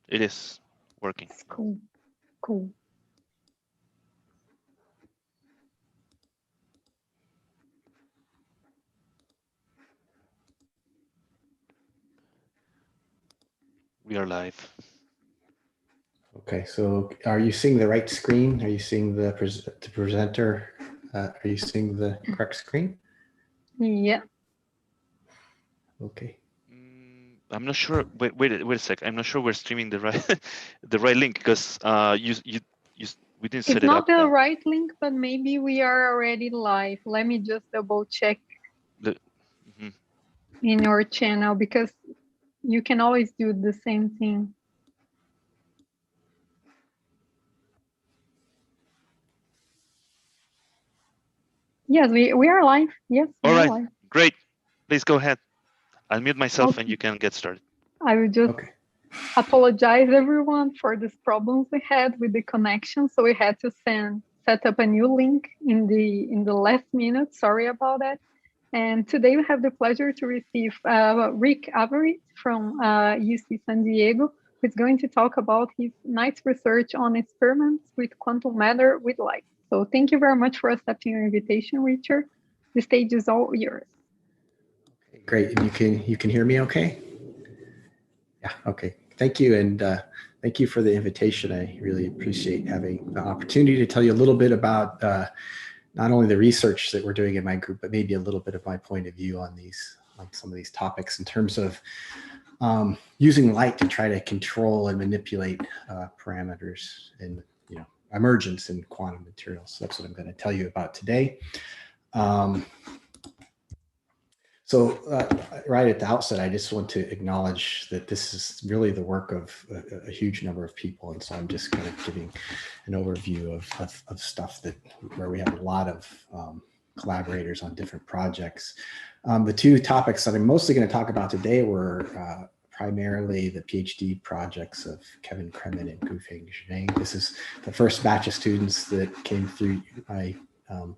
It is working. It's cool. Cool. We are live. Okay, so are you seeing the right screen? Are you seeing the presenter? Are you seeing the correct screen? Yeah. Okay. I'm not sure. Wait a sec. I'm not sure we're streaming the right the right link because we didn't set It's it not up. the right link, but maybe we are already live. Let me just double check in your channel because you can always do the same thing. Yes, we are live. Yes. All right. Live. Great. Please go ahead. I'll mute myself Okay. and you can get started. I will just apologize everyone for these problems we had with the connection. So we had to set up a new link in the last minute. Sorry about that. And today we have the pleasure to receive Rick Averitt from UC San Diego, who's going to talk about his nice research on experiments with quantum matter with light. So thank you very much for accepting our invitation, Richard. The stage is all yours. Okay, great. And you can hear me okay? Yeah, okay. Thank you. And thank you for the invitation. I really appreciate having the opportunity to tell you a little bit about not only the research that we're doing in my group, but maybe a little bit of my point of view on some of these topics in terms of using light to try to control and manipulate parameters in emergence in quantum materials. So that's what I'm going to tell you about today. So right at the outset, I just want to acknowledge that this is really the work of a huge number of people. And so I'm just kind of giving an overview of stuff where we have a lot of collaborators on different projects. The two topics that I'm mostly going to talk about today were primarily the PhD projects of Kevin Kremen and Floquet-Engineering. This is the first batch of students that came through my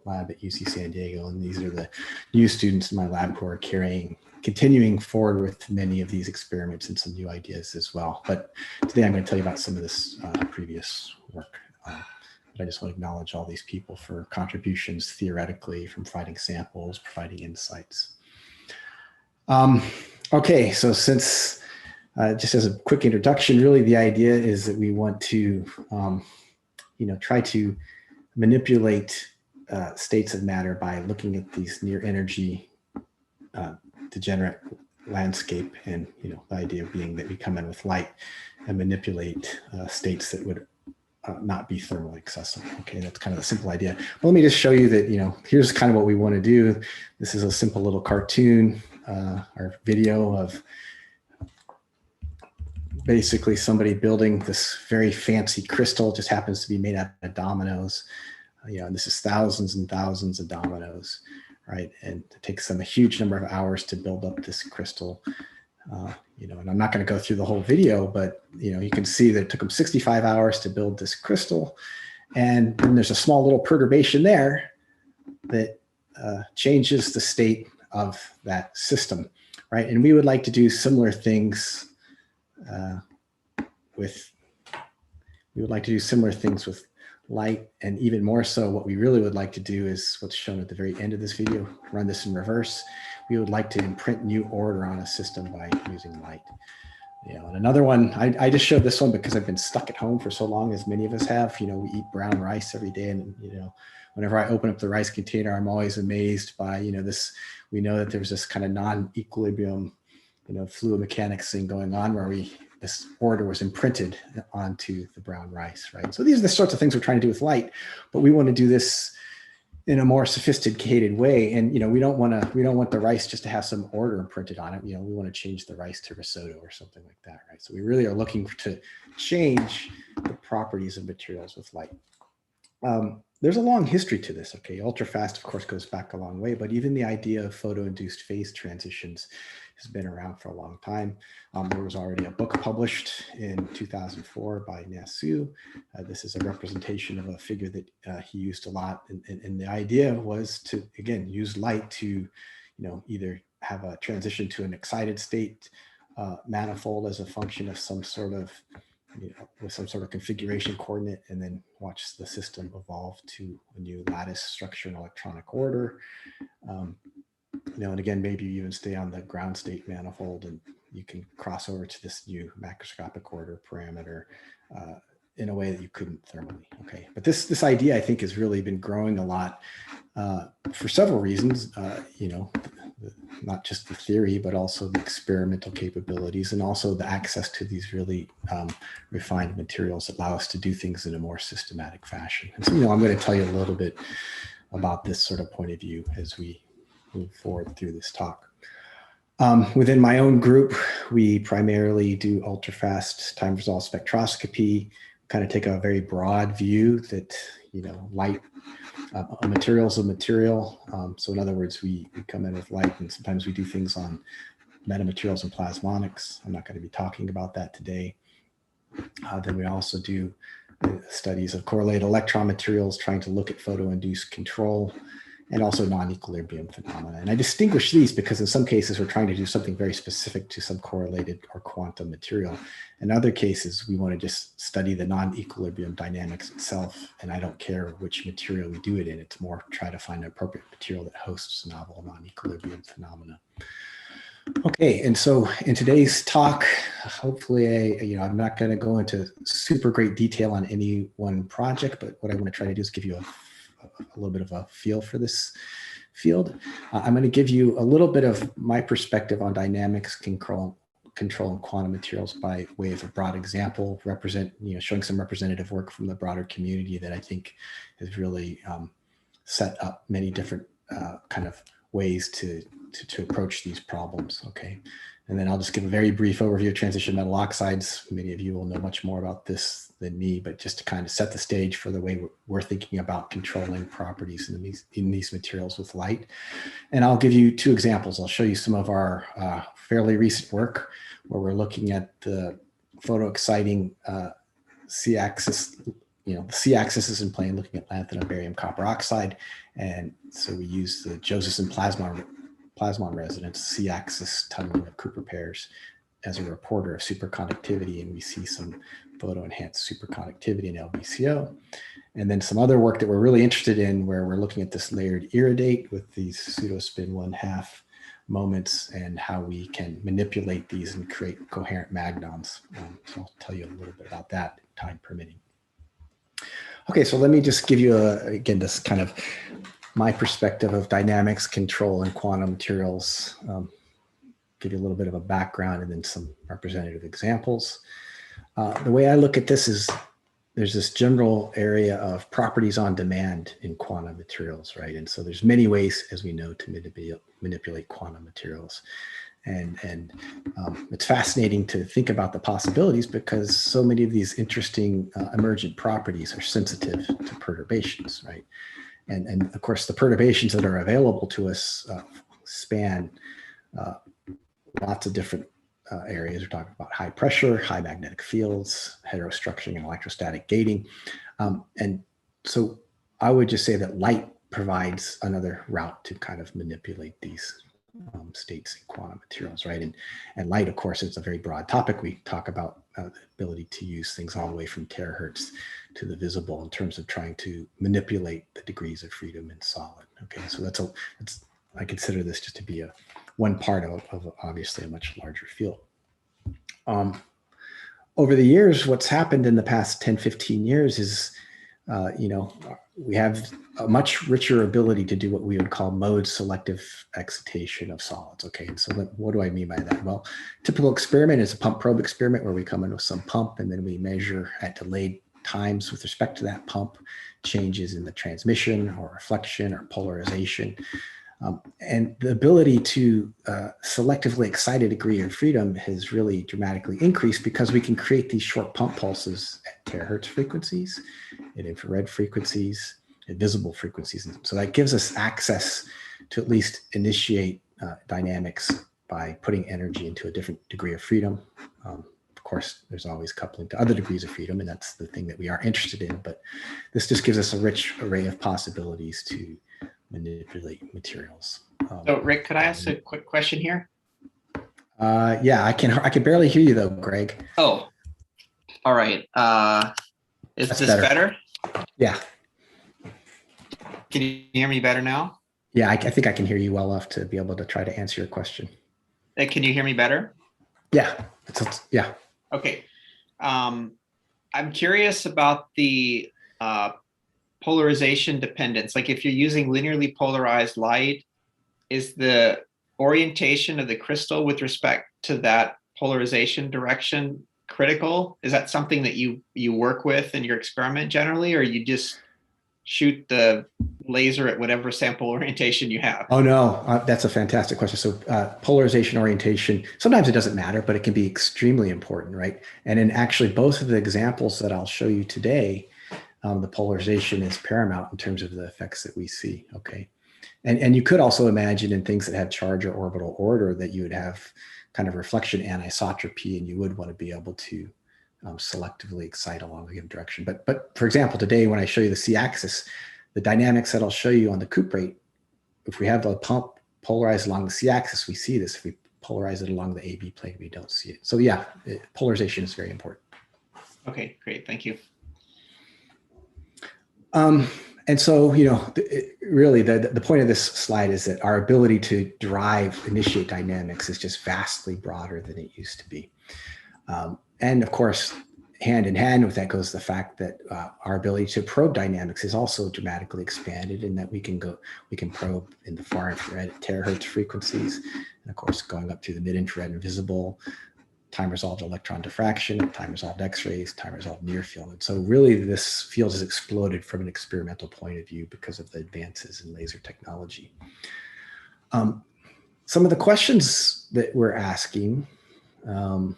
lab at UC San Diego, and these are the new students in my lab who are continuing forward with many of these experiments and some new ideas as well. But today I'm going to tell you about some of this previous work. But I just want to acknowledge all these people for contributions theoretically, from providing samples, providing insights. Okay, so since just as a quick introduction, really the idea is that we want to try to manipulate states of matter by looking at these near energy degenerate landscape, and the idea being that we come in with light and manipulate states that would not be thermally accessible. Okay, that's kind of the simple idea. Well, let me just show you that here's kind of what we want to do. This is a simple little cartoon or video of basically somebody building this very fancy crystal. It just happens to be made out of dominoes. And this is thousands and thousands of dominoes, right? And it takes them a huge number of hours to build up this crystal. And I'm not going to go through the whole video, but you can see that it took them 65 hours to build this crystal, and then there's a small little perturbation there that changes the state of that system, right? And we would like to do similar things with light, and even more so, what we really would like to do is what's shown at the very end of this video. Run this in reverse. We would like to imprint new order on a system by using light. And another one, I just showed this one because I've been stuck at home for so long, as many of us have. We eat brown rice every day, and whenever I open up the rice container, I'm always amazed by this. We know that there's this kind of non-equilibrium, fluid mechanics thing going on where this order was imprinted onto the brown rice, right? So these are the sorts of things we're trying to do with light, but we want to do this in a more sophisticated way. And we don't want the rice just to have some order imprinted on it. We want to change the rice to risotto or something like that, right? So we really are looking to change the properties of materials with light. There's a long history to this, okay? Ultrafast, of course, goes back a long way, but even the idea of photo-induced phase transitions has been around for a long time. There was already a book published in 2004 by Nasu. This is a representation of a figure that he used a lot. And the idea was to, again, use light to, either have a transition to an excited state manifold as a function of some sort of with some sort of configuration coordinate, and then watch the system evolve to a new lattice structure and electronic order. And again, maybe you even stay on the ground state manifold, and you can cross over to this new macroscopic order parameter in a way that you couldn't thermally. Okay, but this idea, I think, has really been growing a lot for several reasons. Not just the theory, but also the experimental capabilities, and also the access to these really refined materials that allow us to do things in a more systematic fashion. And so, I'm going to tell you a little bit about this sort of point of view as we move forward through this talk. Within my own group, we primarily do ultra-fast time resolved spectroscopy, kind of take a very broad view that, light, a material's a material. So in other words, we come in with light, and sometimes we do things on metamaterials and plasmonics. I'm not going to be talking about that today. Then we also do studies of correlated electron materials, trying to look at photo-induced control, and also non-equilibrium phenomena. And I distinguish these because in some cases we're trying to do something very specific to some correlated or quantum material. In other cases, we want to just study the non-equilibrium dynamics itself, and I don't care which material we do it in. It's more try to find an appropriate material that hosts novel non-equilibrium phenomena. Okay, and so in today's talk, hopefully, I'm not going to go into super great detail on any one project, but what I want to try to do is give you a little bit of a feel for this field. I'm going to give you a little bit of my perspective on dynamics, control and quantum materials by way of a broad example, showing some representative work from the broader community that I think has really set up many different kind of ways to approach these problems. Okay. And then I'll just give a very brief overview of transition metal oxides. Many of you will know much more about this than me, but just to kind of set the stage for the way we're thinking about controlling properties in these materials with light. And I'll give you two examples. I'll show you some of our fairly recent work where we're looking at the photo-exciting C-axis. The C-axis is in plane, looking at lanthanum, barium, copper oxide. And so we use the Josephson plasmon resonance, C-axis tunneling of Cooper pairs as a reporter of superconductivity, and we see some photo-enhanced superconductivity in LBCO. And then some other work that we're really interested in, where we're looking at this layered iridate with these pseudo-spin 1/2 moments and how we can manipulate these and create coherent magnons. So I'll tell you a little bit about that, time permitting. Okay, so let me just give you, again, this kind of my perspective of dynamics, control, and quantum materials, give you a little bit of a background and then some representative examples. The way I look at this is there's this general area of properties on demand in quantum materials, right? And so there's many ways, as we know, to manipulate quantum materials. And it's fascinating to think about the possibilities because so many of these interesting emergent properties are sensitive to perturbations, right? And of course, the perturbations that are available to us span lots of different areas. We're talking about high pressure, high magnetic fields, heterostructuring and electrostatic gating. And so I would just say that light provides another route to kind of manipulate these states in quantum materials, right? And light, of course, is a very broad topic. We talk about the ability to use things all the way from terahertz to the visible in terms of trying to manipulate the degrees of freedom in solid. Okay, so I consider this just to be one part of obviously a much larger field. Over the years, what's happened in the past 10, 15 years is, we have a much richer ability to do what we would call mode selective excitation of solids. Okay, and so what do I mean by that? Well, typical experiment is a pump probe experiment where we come in with some pump and then we measure at delayed times with respect to that pump changes in the transmission or reflection or polarization. And the ability to selectively excite a degree of freedom has really dramatically increased because we can create these short pump pulses at terahertz frequencies, at infrared frequencies, at visible frequencies. And so that gives us access to at least initiate dynamics by putting energy into a different degree of freedom. Of course, there's always coupling to other degrees of freedom, and that's the thing that we are interested in. But this just gives us a rich array of possibilities to manipulate materials. So Rick, could I ask a quick question here? Yeah, I can barely hear you though, Greg. Oh, All right. Is That's this better? Yeah. Can you hear me better now? Yeah, I think I can hear you well enough to be able to try to answer your question. Can you hear me better? Yeah. Yeah. Okay. I'm curious about the polarization dependence. Like if you're using linearly polarized light, is the orientation of the crystal with respect to that polarization direction critical? Is that something that you work with in your experiment generally, or you just shoot the laser at whatever sample orientation you have? Oh, no, that's a fantastic question. So polarization orientation, sometimes it doesn't matter, but it can be extremely important, right? And in actually both of the examples that I'll show you today, the polarization is paramount in terms of the effects that we see, okay? And you could also imagine in things that have charge or orbital order that you would have kind of reflection anisotropy, and you would want to be able to selectively excite along a given direction. But for example, today when I show you the c-axis, the dynamics that I'll show you on the coup rate, if we have the pump polarized along the c-axis, we see this. If we polarize it along the AB plane, we don't see it. So yeah, polarization is very important. Okay, great, thank you. And so, you know, really the point of this slide is that our ability to initiate dynamics is just vastly broader than it used to be. And of course, hand in hand with that goes the fact that our ability to probe dynamics is also dramatically expanded, in that we can probe in the far infrared at terahertz frequencies, and of course going up to the mid-infrared and visible, time-resolved electron diffraction, time-resolved X-rays, time-resolved near field. And so really this field has exploded from an experimental point of view because of the advances in laser technology. Some of the questions that we're asking, and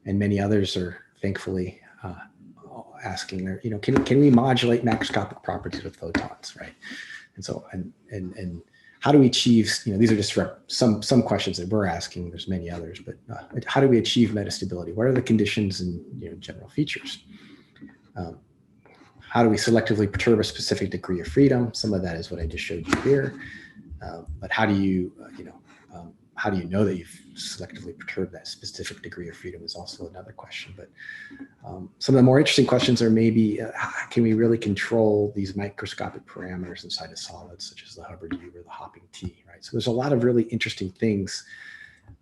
many others are thankfully asking, are, you know, can we modulate macroscopic properties with photons, right? And so, and how do we achieve, you know, these are just some questions that we're asking, there's many others, but how do we achieve metastability? What are the conditions and, you know, general features? How do we selectively perturb a specific degree of freedom? Some of that is what I just showed you here. But how do you, how do you know that you've selectively perturbed that specific degree of freedom is also another question. But some of the more interesting questions are maybe, can we really control these microscopic parameters inside of solids, such as the Hubbard U or the hopping T, right? So there's a lot of really interesting things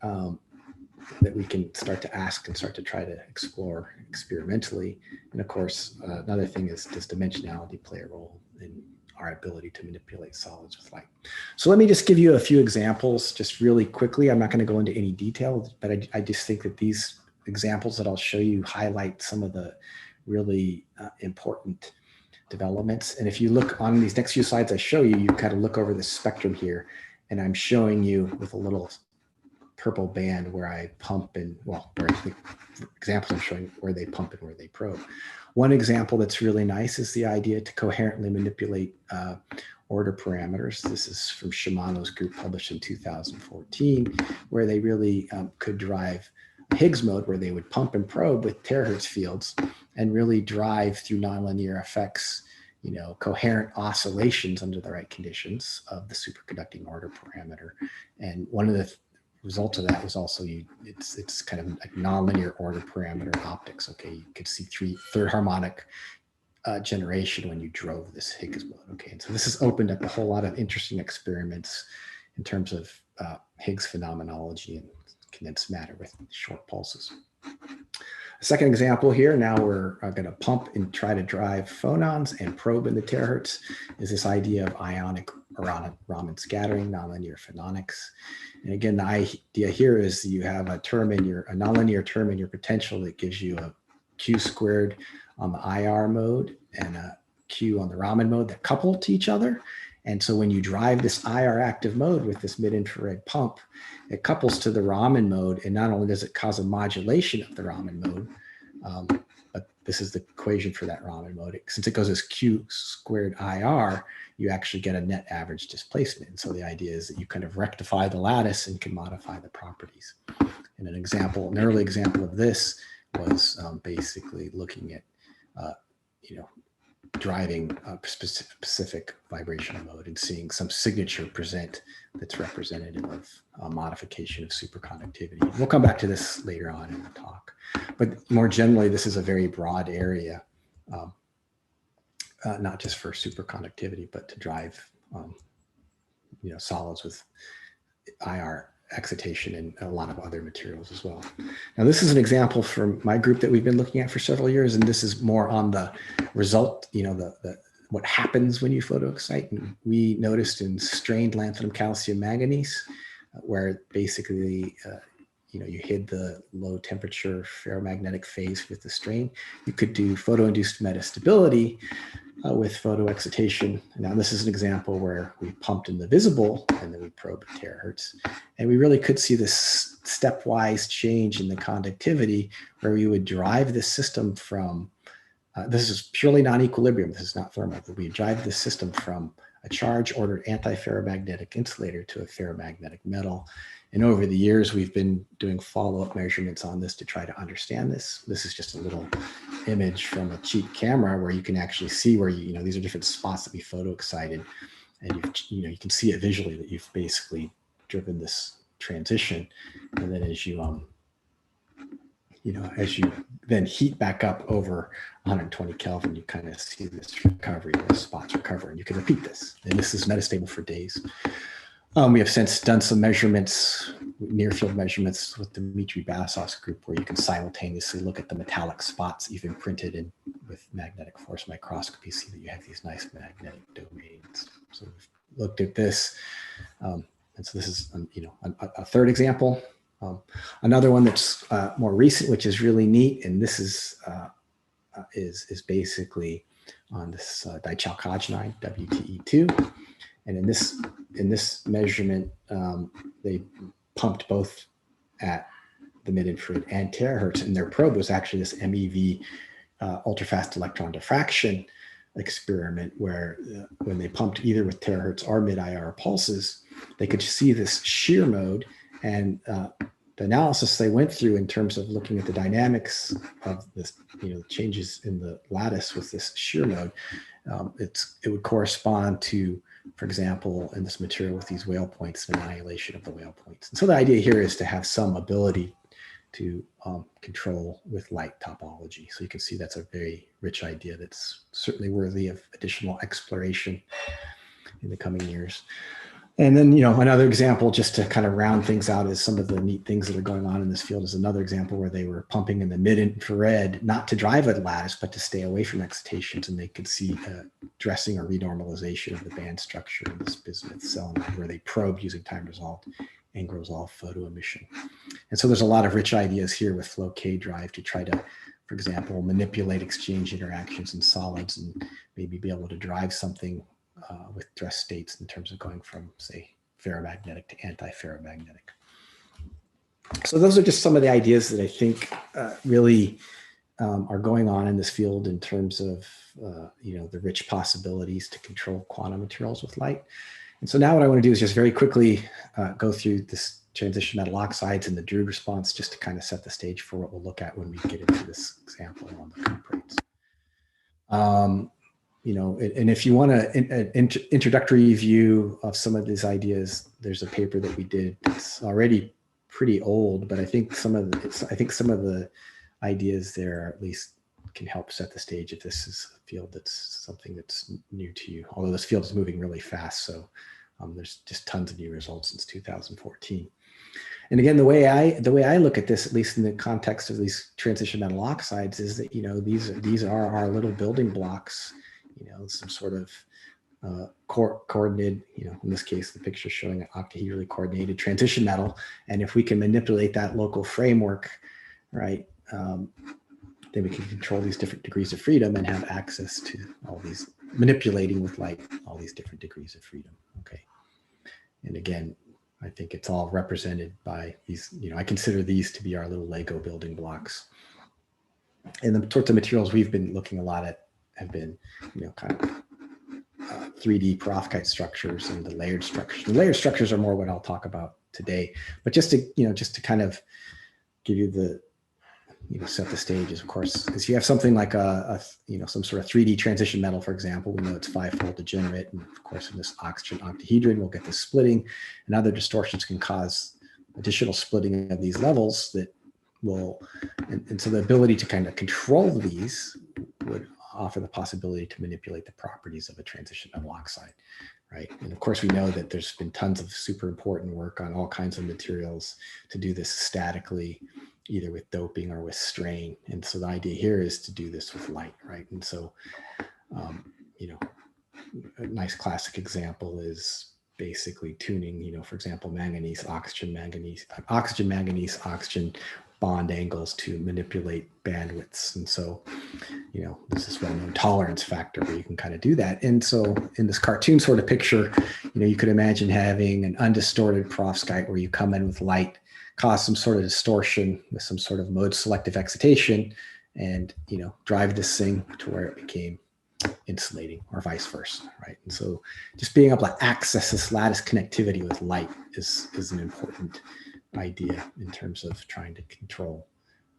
that we can start to ask and start to try to explore experimentally. And of course, another thing is, does dimensionality play a role in our ability to manipulate solids with light? So let me just give you a few examples just really quickly. I'm not going to go into any detail, but I just think that these examples that I'll show you highlight some of the really important developments. And if you look on these next few slides I show you, you kind of look over the spectrum here, and I'm showing you with a little purple band where I pump and, well, where the examples I'm showing where they pump and where they probe. One example that's really nice is the idea to coherently manipulate order parameters. This is from Shimano's group, published in 2014, where they really could drive Higgs mode, where they would pump and probe with terahertz fields and really drive through nonlinear effects, you know, coherent oscillations under the right conditions of the superconducting order parameter. And one of the result of that was also it's kind of like nonlinear order parameter optics. Okay, you could see third harmonic generation when you drove this Higgs mode. Okay, and so this has opened up a whole lot of interesting experiments in terms of Higgs phenomenology and condensed matter with short pulses. A second example here, now we're going to pump and try to drive phonons and probe in the terahertz, is this idea of ionic Raman scattering, nonlinear phononics. And again, the idea here is you have a nonlinear term in your potential that gives you a Q squared on the IR mode and a Q on the Raman mode that couple to each other. And so when you drive this IR active mode with this mid-infrared pump, it couples to the Raman mode, and not only does it cause a modulation of the Raman mode, but this is the equation for that Raman mode. Since it goes as Q squared IR, you actually get a net average displacement. And so the idea is that you kind of rectify the lattice and can modify the properties. And an early example of this was basically looking at, driving a specific vibrational mode and seeing some signature present that's representative of a modification of superconductivity. We'll come back to this later on in the talk. But more generally, this is a very broad area, not just for superconductivity, but to drive solids with IR excitation and a lot of other materials as well. Now, this is an example from my group that we've been looking at for several years, and this is more on the result, what happens when you photoexcite. And we noticed in strained lanthanum calcium manganese, where basically, you hid the low temperature ferromagnetic phase with the strain. You could do photo-induced metastability with photoexcitation. Now, this is an example where we pumped in the visible and then we probed terahertz. And we really could see this stepwise change in the conductivity where we would drive the system from, this is purely non-equilibrium, this is not thermal, but we drive the system from a charge-ordered anti-ferromagnetic insulator to a ferromagnetic metal. And over the years, we've been doing follow-up measurements on this to try to understand this. This is just a little image from a cheap camera where you can actually see where these are different spots that we photoexcited, and you can see it visually that you've basically driven this transition. And then as you then heat back up over 120 Kelvin, you kind of see this recovery, the spots recover, and you can repeat this. And this is metastable for days. We have since done some measurements, near field measurements with Dmitry Basov's group, where you can simultaneously look at the metallic spots you've imprinted in with magnetic force microscopy, see that you have these nice magnetic domains. So we've looked at this. And so this is, a third example. Another one that's more recent, which is really neat, and this is basically on this dichalcogenide, WTE2. And in this measurement, they pumped both at the mid-infrared and terahertz, and their probe was actually this MEV ultrafast electron diffraction experiment, where when they pumped either with terahertz or mid-IR pulses, they could see this shear mode. And the analysis they went through in terms of looking at the dynamics of this, changes in the lattice with this shear mode, it would correspond to, for example, in this material with these whale points, the annihilation of the whale points. And so the idea here is to have some ability to control with light topology. So you can see that's a very rich idea that's certainly worthy of additional exploration in the coming years. And then, another example, just to kind of round things out, is some of the neat things that are going on in this field is another example where they were pumping in the mid-infrared, not to drive a lattice, but to stay away from excitations. And they could see dressing or renormalization of the band structure in this bismuth selenide, where they probed using time-resolved angle-resolved photo emission. And so there's a lot of rich ideas here with Floquet drive to try to, for example, manipulate exchange interactions in solids and maybe be able to drive something with dress states in terms of going from, say, ferromagnetic to anti-ferromagnetic. So those are just some of the ideas that I think really are going on in this field in terms of the rich possibilities to control quantum materials with light. And so now what I want to do is just very quickly go through this transition metal oxides and the Drude response, just to kind of set the stage for what we'll look at when we get into this example on the cuprates. And if you want an introductory view of some of these ideas, there's a paper that we did. It's already pretty old, but I think some of the ideas there at least can help set the stage if this is a field that's something that's new to you. Although this field is moving really fast, so there's just tons of new results since 2014. And again, the way I look at this, at least in the context of these transition metal oxides, is that these are our little building blocks. Some sort of coordinated, in this case, the picture showing an octahedrally coordinated transition metal. And if we can manipulate that local framework, right, then we can control these different degrees of freedom and have access to all these, manipulating with light, all these different degrees of freedom. Okay. And again, I think it's all represented by these, I consider these to be our little Lego building blocks. And the sorts of materials we've been looking a lot at have been, kind of 3D perovskite structures and the layered structures. The layered structures are more what I'll talk about today. But just to kind of give you set the stage is, of course, is you have something like some sort of 3D transition metal, for example. We know it's 5-fold degenerate, and of course in this oxygen octahedron we'll get this splitting, and other distortions can cause additional splitting of these levels that will, and so the ability to kind of control these would offer the possibility to manipulate the properties of a transition metal oxide, right? And of course we know that there's been tons of super important work on all kinds of materials to do this statically, either with doping or with strain. And so the idea here is to do this with light, right? And so, a nice classic example is basically tuning, for example, manganese, oxygen, oxygen bond angles to manipulate bandwidths. And so, there's this well-known tolerance factor where you can kind of do that. And so in this cartoon sort of picture, you could imagine having an undistorted perovskite where you come in with light, cause some sort of distortion with some sort of mode selective excitation, and drive this thing to where it became insulating, or vice versa, right? And so just being able to access this lattice connectivity with light is an important idea in terms of trying to control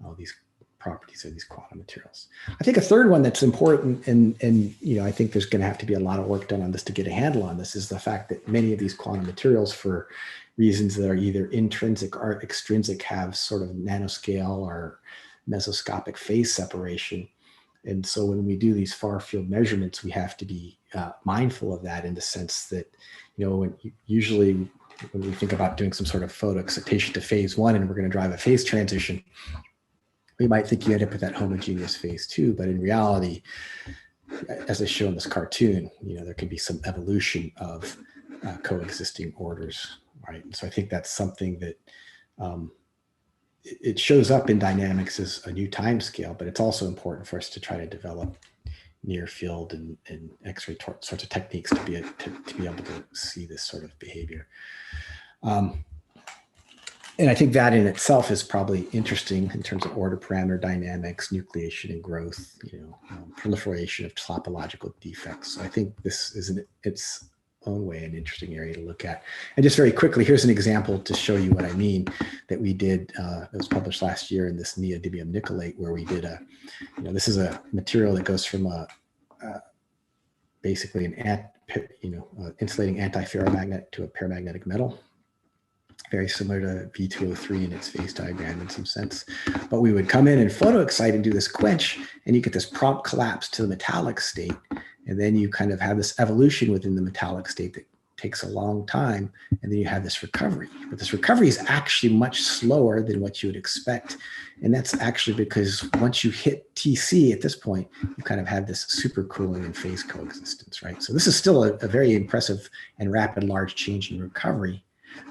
all these properties of these quantum materials. I think a third one that's important, and I think there's going to have to be a lot of work done on this to get a handle on this, is the fact that many of these quantum materials, for reasons that are either intrinsic or extrinsic, have sort of nanoscale or mesoscopic phase separation. And so when we do these far field measurements, we have to be mindful of that, in the sense that, usually when we think about doing some sort of photo excitation to phase 1 and we're going to drive a phase transition, we might think you end up with that homogeneous phase 2, but in reality, as I show in this cartoon, there can be some evolution of coexisting orders, right? And so I think that's something that it shows up in dynamics as a new time scale, but it's also important for us to try to develop near field and X-ray sorts of techniques to be able to see this sort of behavior. And I think that in itself is probably interesting in terms of order parameter dynamics, nucleation and growth, proliferation of topological defects. So I think this is its own way an interesting area to look at. And just very quickly, here's an example to show you what I mean that we did, that was published last year in this neodymium nickelate, where we did this is a material that goes from basically an insulating antiferromagnet to a paramagnetic metal. Very similar to V2O3 in its phase diagram in some sense. But we would come in and photo excite and do this quench, and you get this prompt collapse to the metallic state. And then you kind of have this evolution within the metallic state that takes a long time. And then you have this recovery. But this recovery is actually much slower than what you would expect. And that's actually because once you hit TC at this point, you kind of have this supercooling and phase coexistence, right? So this is still a very impressive and rapid large change in recovery,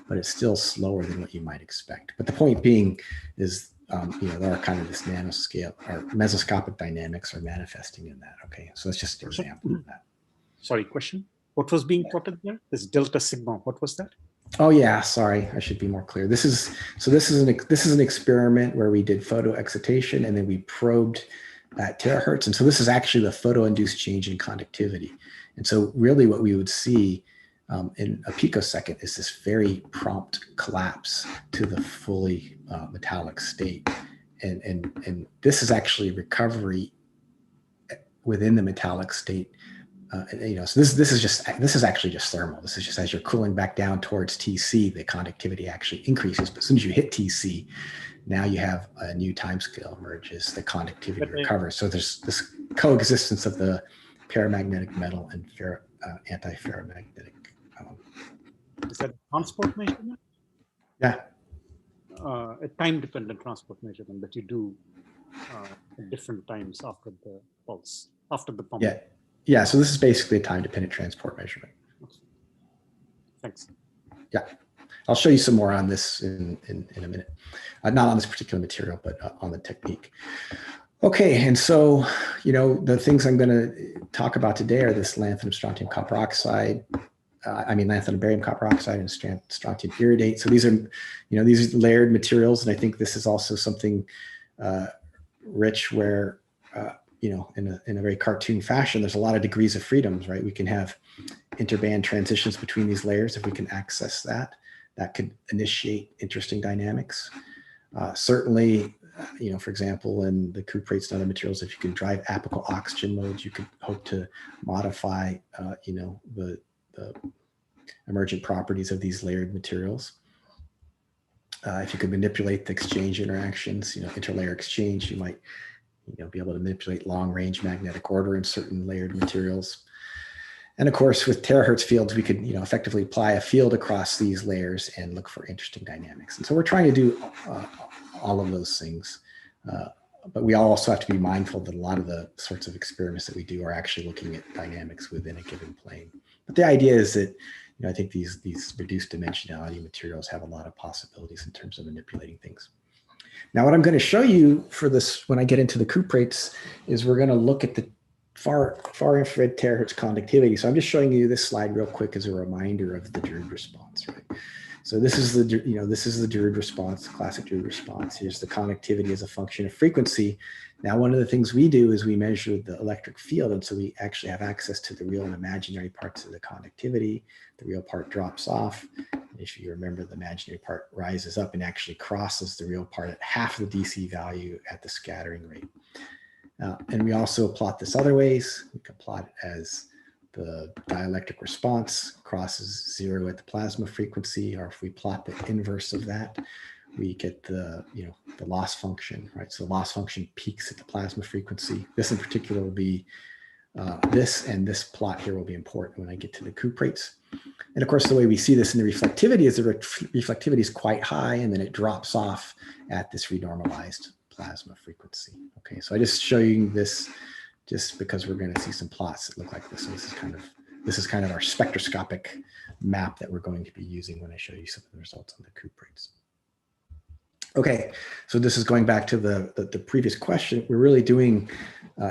but it's still slower than what you might expect. But the point being is, there are kind of this nanoscale or mesoscopic dynamics are manifesting in that. Okay, so that's just an example of that. Sorry, question. What was being plotted there? This delta sigma. What was that? Oh yeah, sorry, I should be more clear. This is an experiment where we did photo excitation and then we probed at terahertz, and so this is actually the photo-induced change in conductivity. And so really, what we would see in a picosecond is this very prompt collapse to the fully metallic state, and this is actually recovery within the metallic state. So this is actually just thermal. This is just as you're cooling back down towards TC, the conductivity actually increases. But as soon as you hit TC, now you have a new time scale emerges. The conductivity recovers. So there's this coexistence of the paramagnetic metal and antiferromagnetic. Is that transport measurement? Yeah. A time-dependent transport measurement that you do at different times after the pulse, after the pump. Yeah, so this is basically a time-dependent transport measurement. Thanks. Yeah, I'll show you some more on this in a minute. Not on this particular material, but on the technique. Okay, and so, the things I'm going to talk about today are this lanthanum strontium copper oxide, lanthanum barium copper oxide and strontium iridate. So these are layered materials, and I think this is also something rich where, in a very cartoon fashion, there's a lot of degrees of freedoms, right? We can have interband transitions between these layers if we can access that. That could initiate interesting dynamics. Certainly, you know, for example, in the cuprates and other materials, if you can drive apical oxygen modes, you could hope to modify, you know, the emergent properties of these layered materials. If you could manipulate the exchange interactions, you know, interlayer exchange, you might, you know, be able to manipulate long-range magnetic order in certain layered materials. And of course, with terahertz fields, we could, you know, effectively apply a field across these layers and look for interesting dynamics. And so we're trying to do all of those things. But we also have to be mindful that a lot of the sorts of experiments that we do are actually looking at dynamics within a given plane. But the idea is that, you know, I think these reduced dimensionality materials have a lot of possibilities in terms of manipulating things. Now, what I'm going to show you for this, when I get into the cuprates, is we're going to look at the far infrared terahertz conductivity. So I'm just showing you this slide real quick as a reminder of the Drude response, right? So this is the, you know, this is the Drude response, classic Drude response. Here's the conductivity as a function of frequency. Now, one of the things we do is we measure the electric field. And so we actually have access to the real and imaginary parts of the conductivity. The real part drops off. If you remember, the imaginary part rises up and actually crosses the real part at half the DC value at the scattering rate. And we also plot this other ways. We can plot it as the dielectric response crosses 0 at the plasma frequency, or if we plot the inverse of that, we get the, you know, the loss function, right? So the loss function peaks at the plasma frequency. This in particular will be, this and this plot here will be important when I get to the cuprates. And of course, the way we see this in the reflectivity is the reflectivity is quite high, and then it drops off at this renormalized plasma frequency. Okay, so I just show you this just because we're going to see some plots that look like this. So this is kind of our spectroscopic map that we're going to be using when I show you some of the results on the cuprates. Okay, so this is going back to the previous question. We're really doing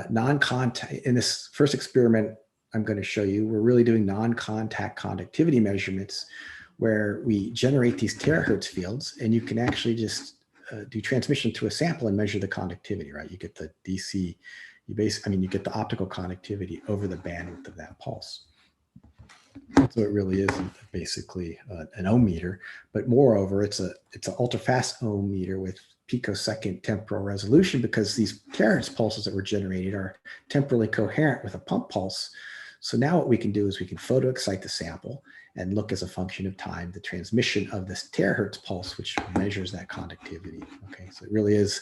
non-contact, in this first experiment I'm going to show you, we're really doing non-contact conductivity measurements where we generate these terahertz fields, and you can actually just do transmission to a sample and measure the conductivity, right? You get the DC, you get the optical conductivity over the bandwidth of that pulse. So it really is basically an ohm meter, but moreover, it's an ultra-fast ohm meter with picosecond temporal resolution, because these terahertz pulses that were generated are temporally coherent with a pump pulse. So now what we can do is we can photo-excite the sample and look as a function of time the transmission of this terahertz pulse, which measures that conductivity. Okay, so it really is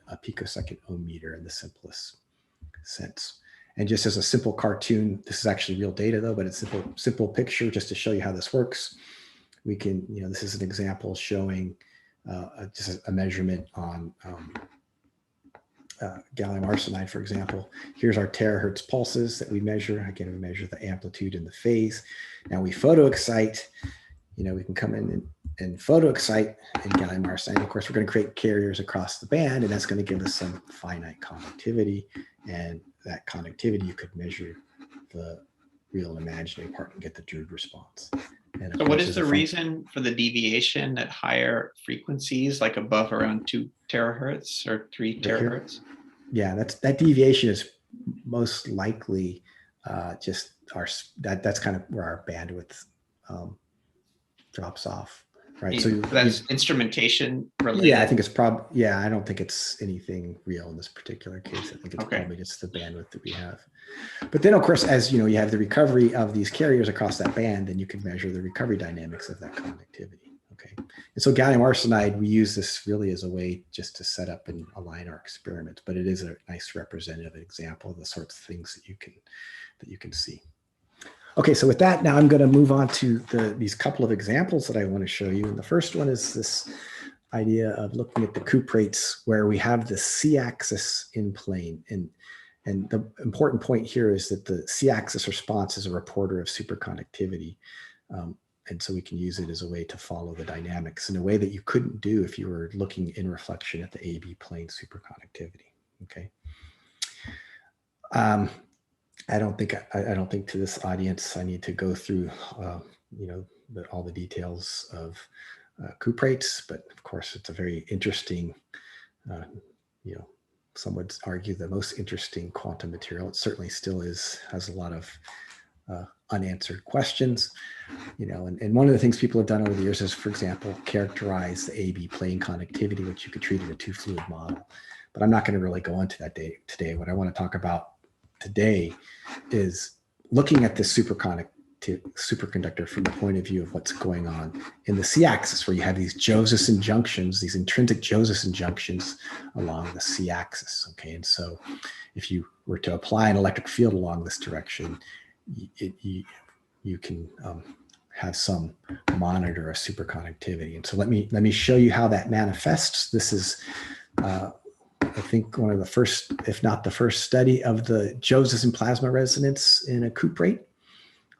a picosecond ohm meter in the simplest sense. And just as a simple cartoon, this is actually real data though, but it's a simple picture just to show you how this works. We can, you know, this is an example showing just a measurement on gallium arsenide, for example. Here's our terahertz pulses that we measure. Again, we measure the amplitude and the phase. Now we photo-excite, you know, we can come in and photo-excite in gallium arsenide. Of course, we're going to create carriers across the band, and that's going to give us some finite conductivity. And that conductivity, you could measure the real and imaginary part and get the Drude response. And so what is the reason for the deviation at higher frequencies, like above around 2 terahertz or 3 terahertz? Yeah, that deviation is most likely just that's kind of where our bandwidth drops off, right? So that's instrumentation related. Yeah, I think it's probably, yeah, I don't think it's anything real in this particular case. I think it's probably just the bandwidth that we have. But then, of course, as you know, you have the recovery of these carriers across that band, then you can measure the recovery dynamics of that conductivity. Okay, and so gallium arsenide, we use this really as a way just to set up and align our experiments, but it is a nice representative example of the sorts of things that you can see. Okay, so with that, now I'm going to move on to these couple of examples that I want to show you. And the first one is this idea of looking at the cuprates where we have the c-axis in plane. And the important point here is that the c-axis response is a reporter of superconductivity. And so we can use it as a way to follow the dynamics in a way that you couldn't do if you were looking in reflection at the AB plane superconductivity. Okay. I don't think to this audience I need to go through you know, all the details of cuprates, but of course it's a very interesting, you know, some would argue the most interesting quantum material. It certainly still has a lot of unanswered questions. And one of the things people have done over the years is, for example, characterize the AB plane conductivity, which you could treat in a two-fluid model. But I'm not going to really go into that today. What I want to talk about today is looking at this superconductor from the point of view of what's going on in the c-axis, where you have these Josephson junctions, these intrinsic Josephson junctions along the c-axis. Okay, and so if you were to apply an electric field along this direction, you can have some monitor of superconductivity. And so let me show you how that manifests. This is I think one of the first, if not the first, study of the Josephson plasma resonance in a cuprate.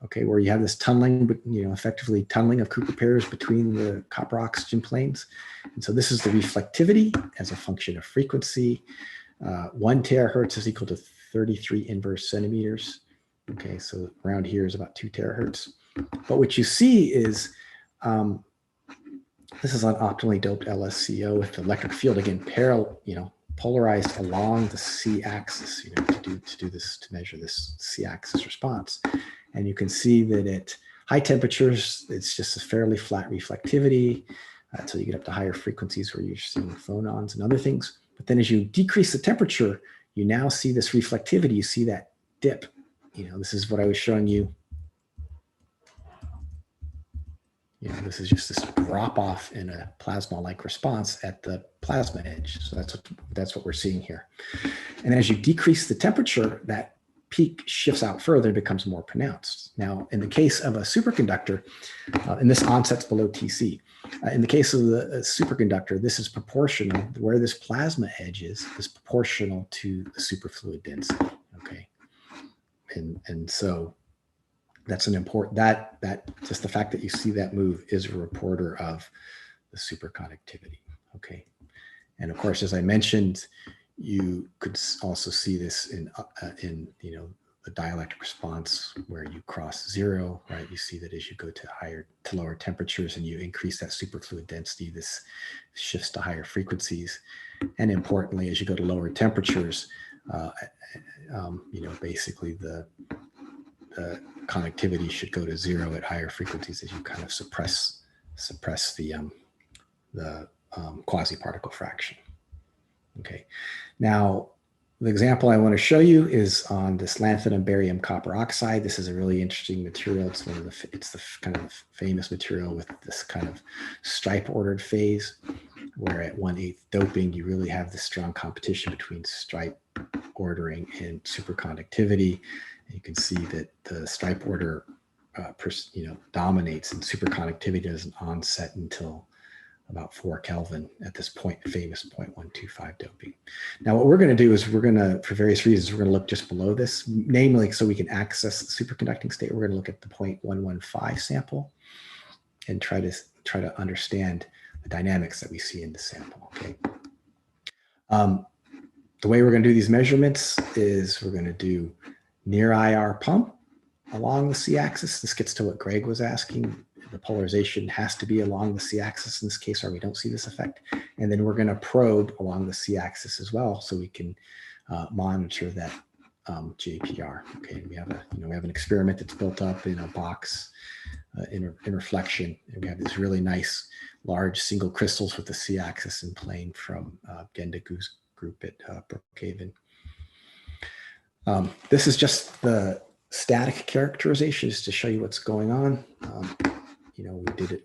Okay, where you have this tunneling, but effectively tunneling of Cooper pairs between the copper oxygen planes. And so this is the reflectivity as a function of frequency. 1 terahertz is equal to 33 inverse centimeters. Okay, so around here is about 2 terahertz. But what you see is, this is an optimally doped LSCO with the electric field, again, polarized along the c-axis, to measure this c-axis response. And you can see that at high temperatures, it's just a fairly flat reflectivity until you get up to higher frequencies where you're seeing phonons and other things. But then as you decrease the temperature, you now see this reflectivity, you see that dip. This is what I was showing you. This is just this drop off in a plasma-like response at the plasma edge. So that's what we're seeing here. And as you decrease the temperature, that peak shifts out further and becomes more pronounced. Now, in the case of a superconductor, and this onsets below TC, in the case of the superconductor, this is proportional, where this plasma edge is proportional to the superfluid density, okay? And so that's an important, that just the fact that you see that move is a reporter of the superconductivity, okay? And of course, as I mentioned, you could also see this in the dielectric response where you cross zero, right? You see that as you go to lower temperatures and you increase that superfluid density, this shifts to higher frequencies. And importantly, as you go to lower temperatures, basically the conductivity should go to zero at higher frequencies as you kind of suppress the quasi-particle fraction. Okay, now the example I want to show you is on this lanthanum barium copper oxide. This is a really interesting material. It's the kind of famous material with this kind of stripe ordered phase, where at 1/8 doping, you really have this strong competition between stripe ordering and superconductivity. And you can see that the stripe order, dominates, and superconductivity doesn't onset until about 4 Kelvin at this famous 0.125 doping. Now, what we're going to do is for various reasons, we're going to look just below this, namely so we can access the superconducting state. We're going to look at the 0.115 sample and try to understand the dynamics that we see in the sample, okay? The way we're going to do these measurements is we're going to do near IR pump along the c-axis. This gets to what Greg was asking. The polarization has to be along the c-axis in this case, or we don't see this effect. And then we're going to probe along the c-axis as well, so we can monitor that JPR. Okay, we have an experiment that's built up in a box in reflection, and we have these really nice large single crystals with the c-axis in plane from Genda Gu's group at Brookhaven. This is just the static characterization, just to show you what's going on.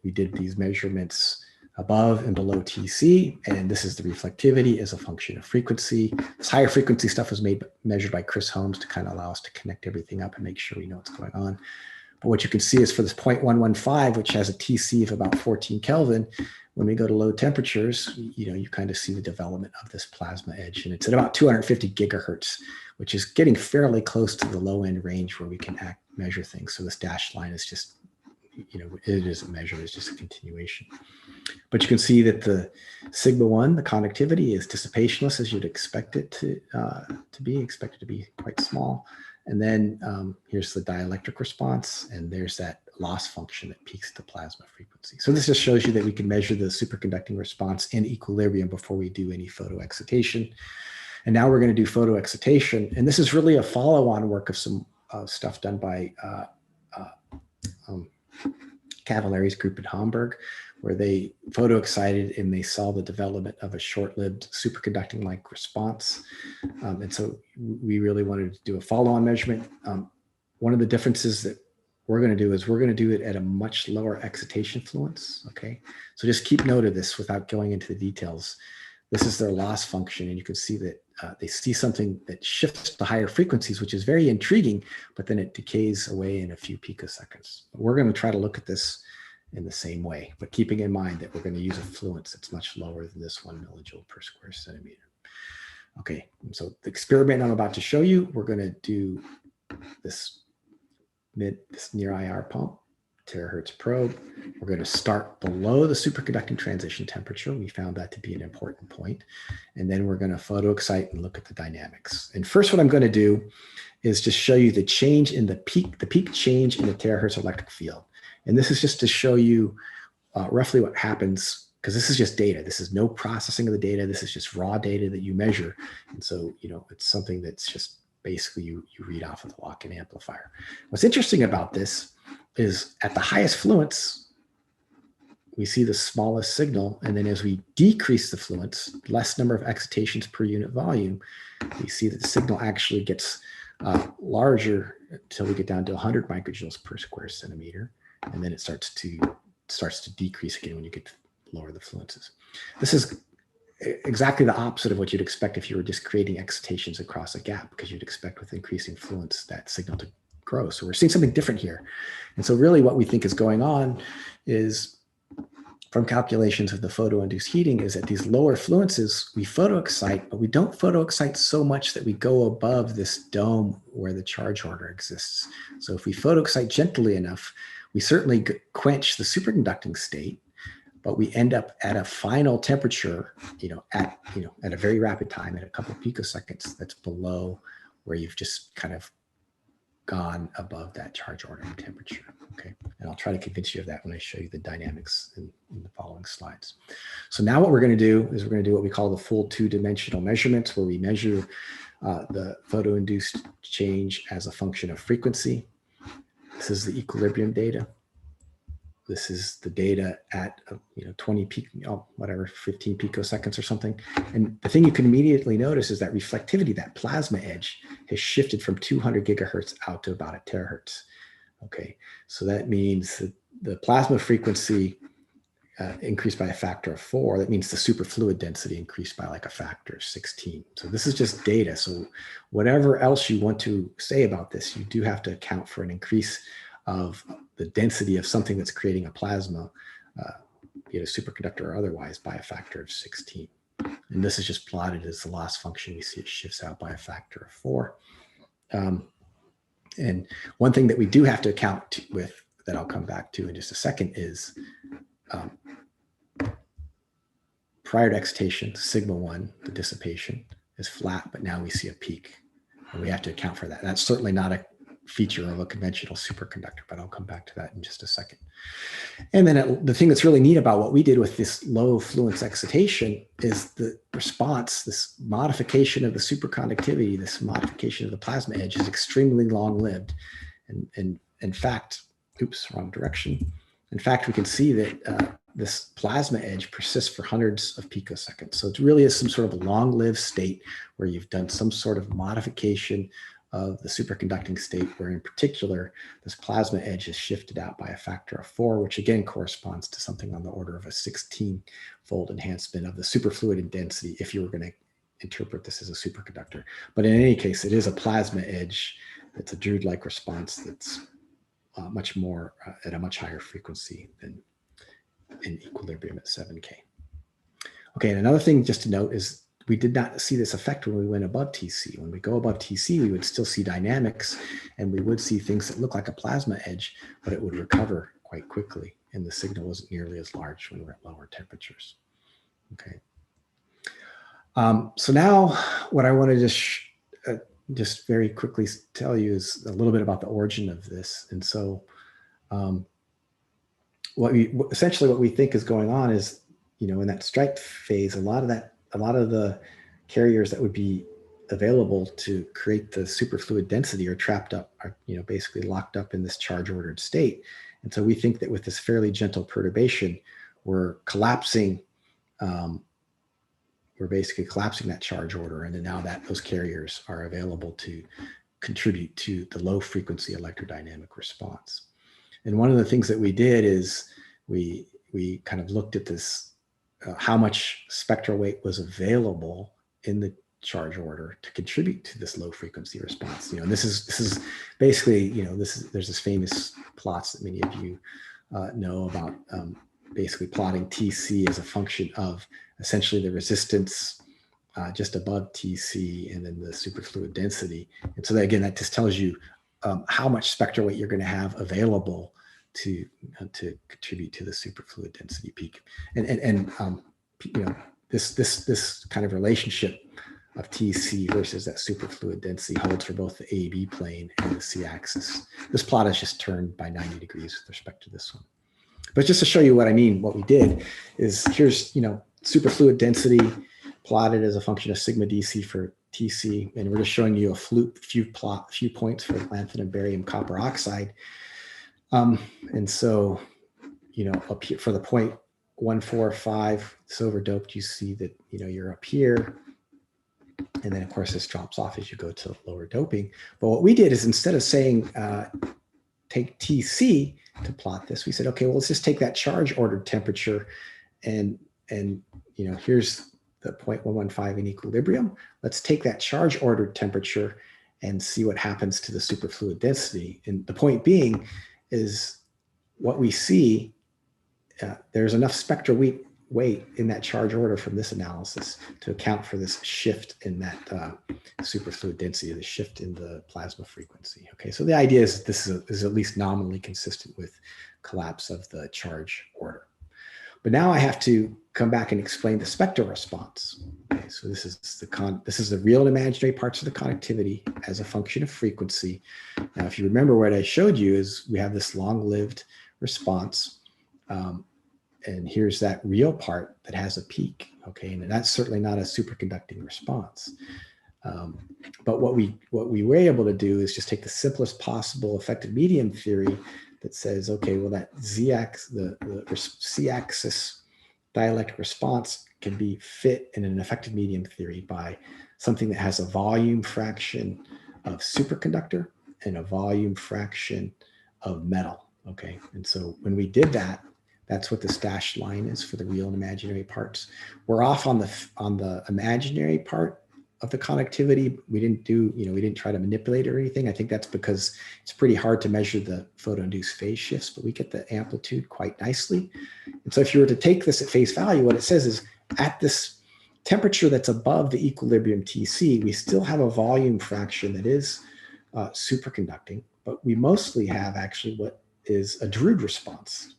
We did these measurements above and below TC, and this is the reflectivity as a function of frequency. This higher frequency stuff was measured by Chris Holmes to kind of allow us to connect everything up and make sure we know what's going on. But what you can see is for this 0.115, which has a TC of about 14 Kelvin, when we go to low temperatures, you kind of see the development of this plasma edge, and it's at about 250 gigahertz, which is getting fairly close to the low end range where we can measure things. So this dashed line is just, it isn't measured, it's just a continuation. But you can see that the sigma 1, the conductivity, is dissipationless as you'd expect it to be quite small. And then here's the dielectric response, and there's that loss function that peaks the plasma frequency. So this just shows you that we can measure the superconducting response in equilibrium before we do any photoexcitation. And now we're going to do photoexcitation, and this is really a follow-on work of some stuff done by Cavallari's group in Hamburg, where they photo excited and they saw the development of a short-lived superconducting-like response. And so we really wanted to do a follow-on measurement. One of the differences that we're going to do is we're going to do it at a much lower excitation fluence. Okay, so just keep note of this without going into the details. This is their loss function, and you can see that they see something that shifts to higher frequencies, which is very intriguing, but then it decays away in a few picoseconds. We're going to try to look at this in the same way, but keeping in mind that we're going to use a fluence that's much lower than this 1 millijoule per square centimeter. Okay, so the experiment I'm about to show you, we're going to do this near IR pump, THz-probe. We're going to start below the superconducting transition temperature. We found that to be an important point. And then we're going to photo excite and look at the dynamics. And first, what I'm going to do is just show you the change in the peak change in the terahertz electric field. And this is just to show you roughly what happens, because this is just data. This is no processing of the data. This is just raw data that you measure. And so, you know, it's something that's just basically you read off of the lock-in amplifier. What's interesting about this is at the highest fluence, we see the smallest signal. And then as we decrease the fluence, less number of excitations per unit volume, we see that the signal actually gets larger until we get down to 100 microjoules per square centimeter. And then it starts to decrease again when you get to lower the fluences. This is exactly the opposite of what you'd expect if you were just creating excitations across a gap, because you'd expect with increasing fluence that signal to grow. So we're seeing something different here. And so really what we think is going on is, from calculations of the photo-induced heating, is at these lower fluences, we photo excite, but we don't photo excite so much that we go above this dome where the charge order exists. So if we photo excite gently enough, we certainly quench the superconducting state, but we end up at a final temperature, at a very rapid time, at a couple of picoseconds, that's below where you've just kind of gone above that charge ordering temperature. Okay, and I'll try to convince you of that when I show you the dynamics in the following slides. So now what we're going to do is we're going to do what we call the full two-dimensional measurements, where we measure the photo-induced change as a function of frequency. This is the equilibrium data. This is the data at 15 picoseconds or something. And the thing you can immediately notice is that reflectivity, that plasma edge, has shifted from 200 gigahertz out to about a terahertz. Okay, so that means that the plasma frequency increased by a factor of 4. That means the superfluid density increased by like a factor of 16. So this is just data. So whatever else you want to say about this, you do have to account for an increase of the density of something that's creating a plasma, be it a superconductor or otherwise, by a factor of 16. And this is just plotted as the loss function. We see it shifts out by a factor of 4. And one thing that we do have to account with, that I'll come back to in just a second, is prior to excitation, sigma 1, the dissipation, is flat, but now we see a peak. And we have to account for that. That's certainly not a feature of a conventional superconductor, but I'll come back to that in just a second. And then the thing that's really neat about what we did with this low fluence excitation is the response, this modification of the superconductivity, this modification of the plasma edge, is extremely long-lived. And in fact, oops, wrong direction. In fact, we can see that this plasma edge persists for hundreds of picoseconds. So it really is some sort of long-lived state where you've done some sort of modification of the superconducting state, where in particular, this plasma edge is shifted out by a factor of 4, which again corresponds to something on the order of a 16-fold enhancement of the superfluid density if you were going to interpret this as a superconductor. But in any case, it is a plasma edge. It's a Drude-like response that's much more at a much higher frequency than in equilibrium at 7K. Okay, and another thing just to note is we did not see this effect when we went above TC. When we go above TC, we would still see dynamics, and we would see things that look like a plasma edge, but it would recover quite quickly, and the signal wasn't nearly as large when we're at lower temperatures. Okay. So now what I want to just very quickly tell you is a little bit about the origin of this. And so essentially what we think is going on is, in that stripe phase, a lot of the carriers that would be available to create the superfluid density are trapped up, are basically locked up in this charge ordered state. And so we think that with this fairly gentle perturbation, we're collapsing, we're basically collapsing that charge order. And then now that those carriers are available to contribute to the low frequency electrodynamic response. And one of the things that we did is we kind of looked at this, how much spectral weight was available in the charge order to contribute to this low frequency response. You know, this is basically, you know, there's this famous plots that many of you know about, basically plotting TC as a function of essentially the resistance just above TC and then the superfluid density. And so that, again, that just tells you how much spectral weight you're going to have available to contribute to the superfluid density peak. And you know, this kind of relationship of TC versus that superfluid density holds for both the AB plane and the C axis. This plot is just turned by 90 degrees with respect to this one. But just to show you what I mean, what we did is here's, you know, superfluid density plotted as a function of sigma DC for TC, and we're just showing you a few points for lanthanum, barium, copper oxide. And so, you know, up here for the point 145, it's overdoped. You see that, you know, you're up here. And then of course this drops off as you go to lower doping. But what we did is instead of saying, take TC to plot this, we said, okay, well, let's just take that charge ordered temperature and you know, here's the 0.115 in equilibrium. Let's take that charge ordered temperature and see what happens to the superfluid density. And the point being is what we see, there's enough spectral weight in that charge order from this analysis to account for this shift in that superfluid density, the shift in the plasma frequency. Okay, so the idea is this is at least nominally consistent with collapse of the charge order. But now I have to come back and explain the spectral response. Okay, so this is the real and imaginary parts of the conductivity as a function of frequency. Now, if you remember what I showed you is we have this long-lived response. And here's that real part that has a peak, okay? And that's certainly not a superconducting response. But what we were able to do is just take the simplest possible effective medium theory that says, okay, well, that Z-axis, the C-axis dielectric response can be fit in an effective medium theory by something that has a volume fraction of superconductor and a volume fraction of metal, okay? And so when we did that, that's what this dashed line is for the real and imaginary parts. We're off on the imaginary part of the conductivity. We didn't do, you know, we didn't try to manipulate it or anything. I think that's because it's pretty hard to measure the photo-induced phase shifts, but we get the amplitude quite nicely. And so if you were to take this at face value, what it says is at this temperature that's above the equilibrium TC, we still have a volume fraction that is superconducting, but we mostly have actually what is a Drude response.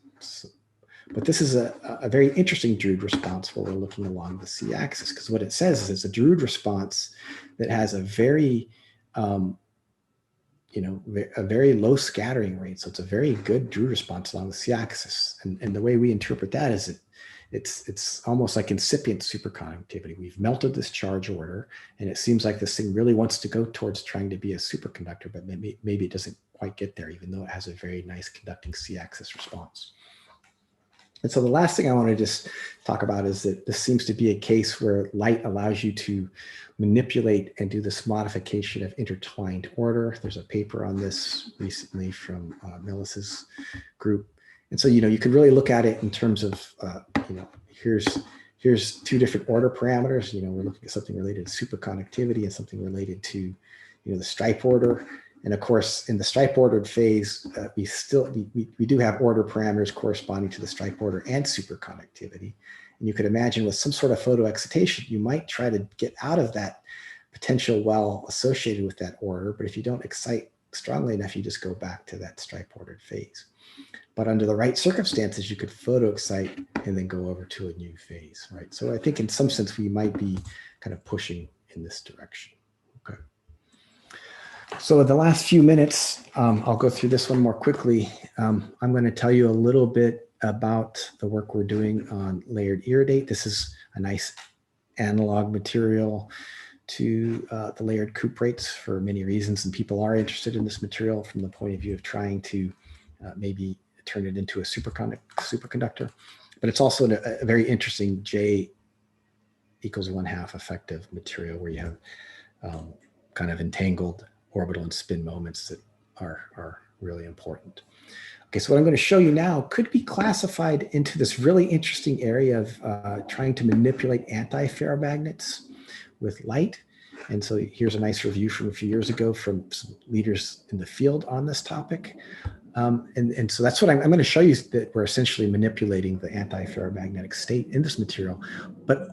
But this is a very interesting Drude response where we're looking along the C-axis, because what it says is it's a Drude response that has a very, you know, a very low scattering rate. So it's a very good Drude response along the C-axis. And the way we interpret that is it's almost like incipient superconductivity. We've melted this charge order, and it seems like this thing really wants to go towards trying to be a superconductor, but maybe it doesn't quite get there, even though it has a very nice conducting C-axis response. And so the last thing I want to just talk about is that this seems to be a case where light allows you to manipulate and do this modification of intertwined order. There's a paper on this recently from Melis's group. And so, you know, you can really look at it in terms of, you know, here's two different order parameters. You know, we're looking at something related to superconductivity and something related to, you know, the stripe order. And of course, in the stripe ordered phase, we do have order parameters corresponding to the stripe order and superconductivity. And you could imagine with some sort of photoexcitation, you might try to get out of that potential well associated with that order. But if you don't excite strongly enough, you just go back to that stripe ordered phase. But under the right circumstances, you could photoexcite and then go over to a new phase, right? So I think in some sense, we might be kind of pushing in this direction. Okay. So in the last few minutes, I'll go through this one more quickly. I'm going to tell you a little bit about the work we're doing on layered iridate. This is a nice analog material to the layered cuprates for many reasons, and people are interested in this material from the point of view of trying to maybe turn it into a superconductor. But it's also a very interesting J equals 1/2 effective material where you have kind of entangled orbital and spin moments that are really important. Okay, so what I'm going to show you now could be classified into this really interesting area of trying to manipulate antiferromagnets with light. And so here's a nice review from a few years ago from some leaders in the field on this topic. And so that's what I'm going to show you, that we're essentially manipulating the antiferromagnetic state in this material. But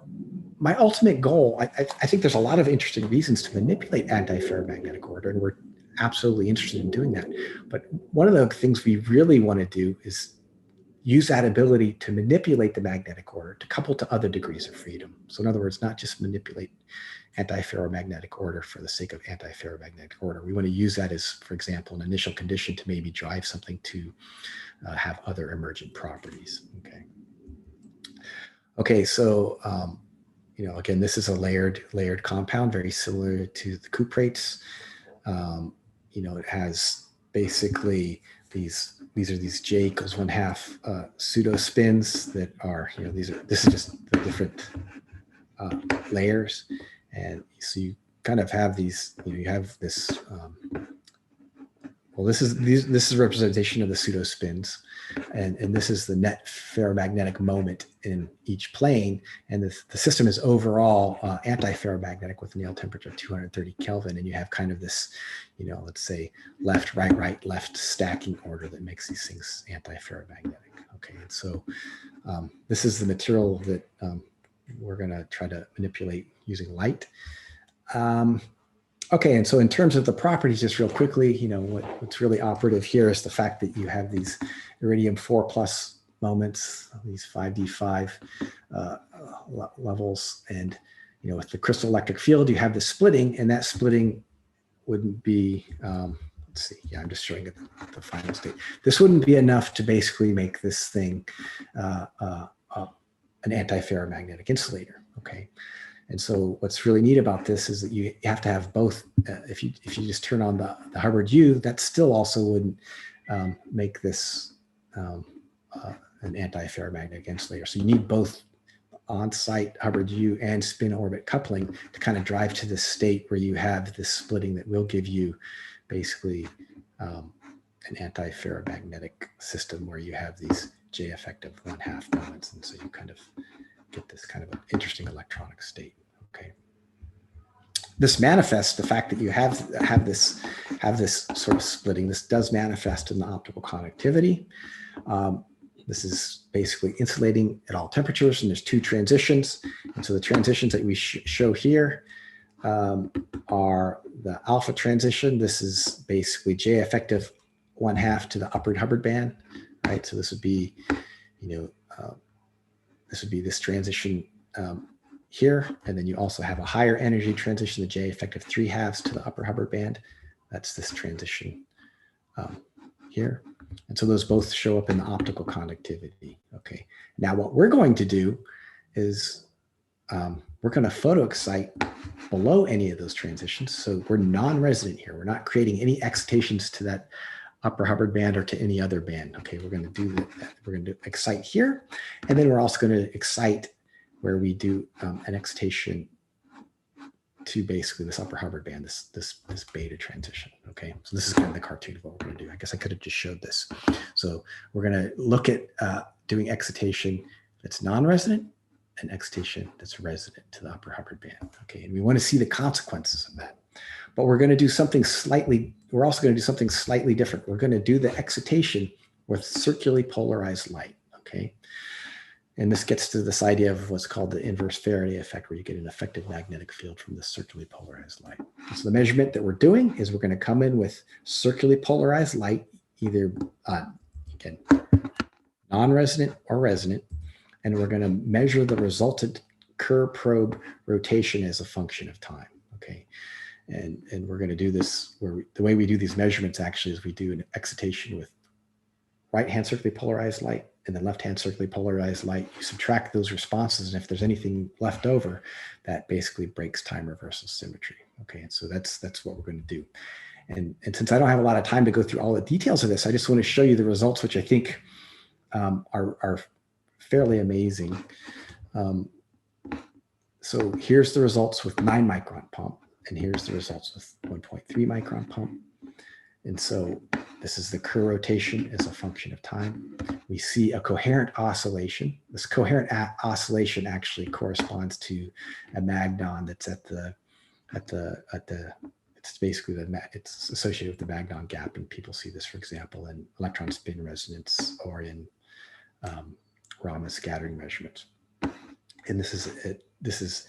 my ultimate goal, I think there's a lot of interesting reasons to manipulate antiferromagnetic order, and we're absolutely interested in doing that. But one of the things we really want to do is use that ability to manipulate the magnetic order to couple to other degrees of freedom. So in other words, not just manipulate antiferromagnetic order for the sake of antiferromagnetic order. We want to use that as, for example, an initial condition to maybe drive something to have other emergent properties. Okay, so you know, again, this is a layered compound, very similar to the cuprates. You know, it has basically these are these J equals 1/2 pseudo spins that are, you know, this is just the different layers. And so you kind of have these, you know, you have this, well, this is a representation of the pseudo spins. And this is the net ferromagnetic moment in each plane. And the system is overall antiferromagnetic with a Néel temperature of 230 Kelvin. And you have kind of this, you know, let's say left, right, right, left stacking order that makes these things antiferromagnetic. Okay, and so this is the material that we're going to try to manipulate using light. Okay, and so in terms of the properties, just real quickly, you know, what's really operative here is the fact that you have these iridium 4+ moments, these 5d5 levels, and you know, with the crystal electric field, you have the splitting, and that splitting wouldn't be, let's see, yeah, I'm just showing it the final state. This wouldn't be enough to basically make this thing an antiferromagnetic insulator. Okay. And so what's really neat about this is that you have to have both. If you just turn on the Hubbard U, that still also wouldn't make this an antiferromagnetic insulator. So you need both on-site Hubbard U and spin orbit coupling to kind of drive to this state where you have this splitting that will give you basically an antiferromagnetic system where you have these J effective 1/2 moments. And so you kind of get this kind of an interesting electronic state. Okay. This manifests the fact that you have this sort of splitting. This does manifest in the optical conductivity. This is basically insulating at all temperatures, and there's 2 transitions. And so the transitions that we show here are the alpha transition. This is basically J effective 1/2 to the upward Hubbard band, right? So this would be, you know, this would be this transition here, and then you also have a higher energy transition, the J effective 3/2 to the upper Hubbard band. That's this transition here. And so those both show up in the optical conductivity. Okay. Now what we're going to do is we're going to photo-excite below any of those transitions. So we're non-resident here. We're not creating any excitations to that upper Hubbard band or to any other band. Okay, we're going to do that. We're going to excite here, and then we're also going to excite where we do an excitation to basically this upper Hubbard band, this beta transition. Okay, so this is kind of the cartoon of what we're going to do. I guess I could have just showed this. So we're going to look at doing excitation that's non-resident and excitation that's resident to the upper Hubbard band. Okay, and we want to see the consequences of that. But we're going to do something we're also going to do something slightly different. We're going to do the excitation with circularly polarized light, okay? And this gets to this idea of what's called the inverse Faraday effect, where you get an effective magnetic field from the circularly polarized light. So the measurement that we're doing is we're going to come in with circularly polarized light, either, again, non-resident or resonant, and we're going to measure the resultant Kerr probe rotation as a function of time, okay? And we're going to do this the way we do these measurements actually is we do an excitation with right-hand circularly polarized light and then left-hand circularly polarized light. You subtract those responses, and if there's anything left over, that basically breaks time reversal symmetry. Okay, and so that's what we're going to do. And since I don't have a lot of time to go through all the details of this, I just want to show you the results, which I think are fairly amazing. So here's the results with 9 micron pump, and here's the results with 1.3 micron pump. And so this is the Kerr rotation as a function of time. We see a coherent oscillation. This coherent oscillation actually corresponds to a magnon that's it's basically it's associated with the magnon gap. And people see this, for example, in electron spin resonance or in Raman scattering measurements. And this is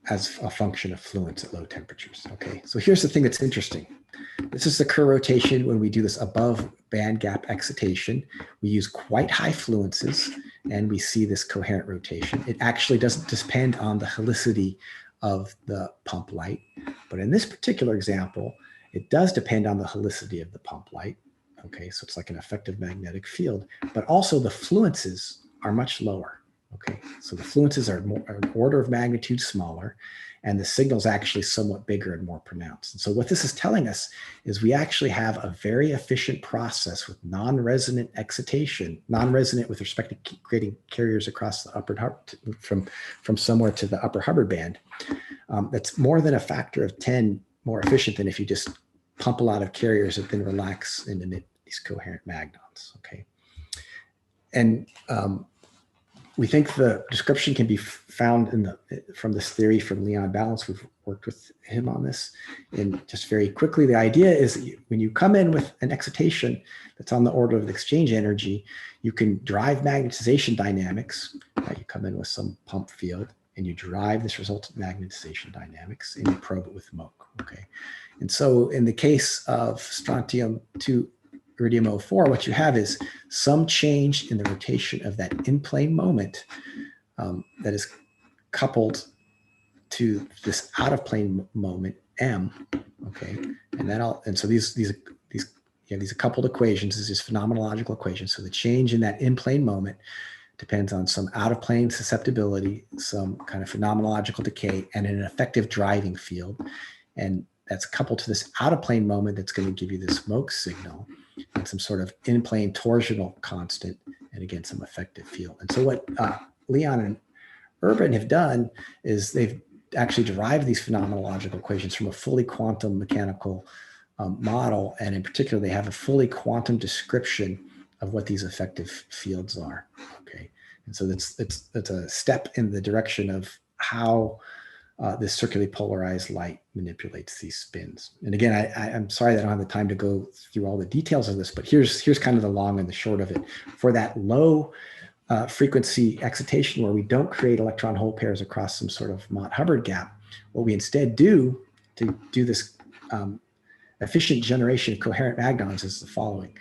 as a function of fluence at low temperatures. Okay, so here's the thing that's interesting. This is the Kerr rotation when we do this above band gap excitation. We use quite high fluences and we see this coherent rotation. It actually doesn't depend on the helicity of the pump light, but in this particular example, it does depend on the helicity of the pump light. Okay, so it's like an effective magnetic field, but also the fluences are much lower. Okay, so the fluences are an order of magnitude smaller, and the signal's actually somewhat bigger and more pronounced. And so what this is telling us is we actually have a very efficient process with non-resonant excitation, non-resonant with respect to creating carriers across the upper from somewhere to the upper Hubbard band. That's more than a factor of 10 more efficient than if you just pump a lot of carriers and then relax and emit these coherent magnons. Okay, and we think the description can be found from this theory from Leon Balance. We've worked with him on this. And just very quickly, the idea is that when you come in with an excitation that's on the order of the exchange energy, you can drive magnetization dynamics. Right? You come in with some pump field and you drive this resultant magnetization dynamics and you probe it with MOC. Okay, and so in the case of strontium-2 iridium-04, what you have is some change in the rotation of that in-plane moment that is coupled to this out-of-plane moment M. Okay, and so these are coupled equations. This is phenomenological equations. So the change in that in-plane moment depends on some out-of-plane susceptibility, some kind of phenomenological decay, and an effective driving field. And that's coupled to this out-of-plane moment that's going to give you this MOC signal and some sort of in-plane torsional constant, and again, some effective field. And so what Leon and Urban have done is they've actually derived these phenomenological equations from a fully quantum mechanical model. And in particular, they have a fully quantum description of what these effective fields are. Okay, and so that's a step in the direction of how this circularly polarized light manipulates these spins. And again, I'm sorry that I don't have the time to go through all the details of this, but here's kind of the long and the short of it. For that low frequency excitation where we don't create electron hole pairs across some sort of Mott-Hubbard gap, what we instead do to do this efficient generation of coherent magnons is the following.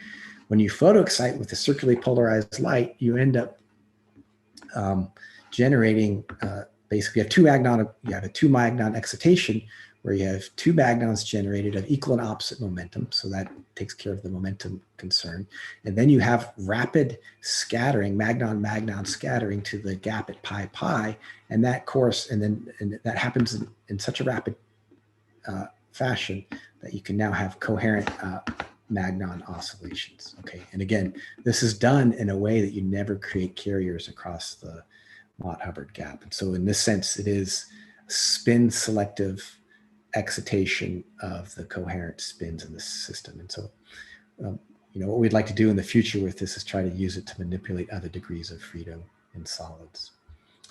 When you photoexcite with the circularly polarized light, you end up generating basically you have a 2 magnon excitation where you have 2 magnons generated of equal and opposite momentum. So that takes care of the momentum concern. And then you have rapid scattering, magnon scattering to the gap at pi, and that that happens in such a rapid fashion that you can now have coherent magnon oscillations. Okay, and again, this is done in a way that you never create carriers across the Mott-Hubbard gap. And so in this sense, it is spin selective excitation of the coherent spins in the system. And so, what we'd like to do in the future with this is try to use it to manipulate other degrees of freedom in solids.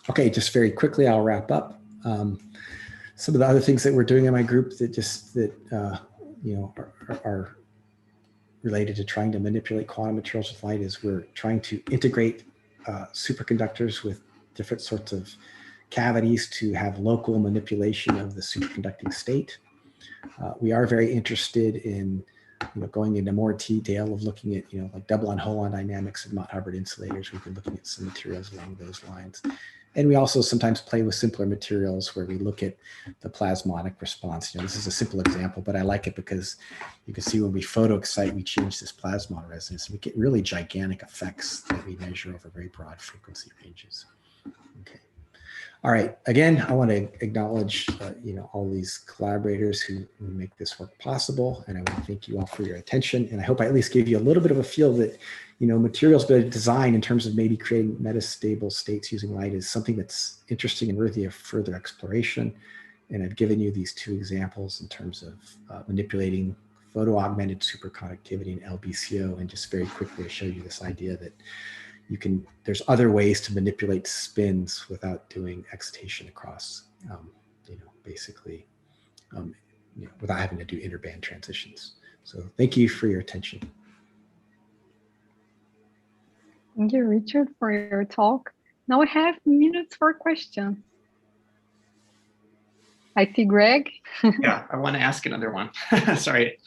Okay, just very quickly, I'll wrap up. Some of the other things that we're doing in my group are related to trying to manipulate quantum materials with light is we're trying to integrate superconductors with different sorts of cavities to have local manipulation of the superconducting state. We are very interested in going into more detail of looking at like double on hole-on dynamics and Mott-Hubbard insulators. We've been looking at some materials along those lines. And we also sometimes play with simpler materials where we look at the plasmonic response. This is a simple example, but I like it because you can see when we photoexcite, we change this plasmon resonance. We get really gigantic effects that we measure over very broad frequency ranges. Okay. All right. Again, I want to acknowledge, all these collaborators who make this work possible, and I want to thank you all for your attention. And I hope I at least gave you a little bit of a feel that, materials-based design in terms of maybe creating metastable states using light is something that's interesting and worthy of further exploration. And I've given you these two examples in terms of manipulating photo-augmented superconductivity and LBCO, and just very quickly to show you this idea that there's other ways to manipulate spins without doing excitation across, basically, without having to do interband transitions. So thank you for your attention. Thank you, Richard, for your talk. Now we have minutes for questions. I see Greg. Yeah, I want to ask another one. Sorry.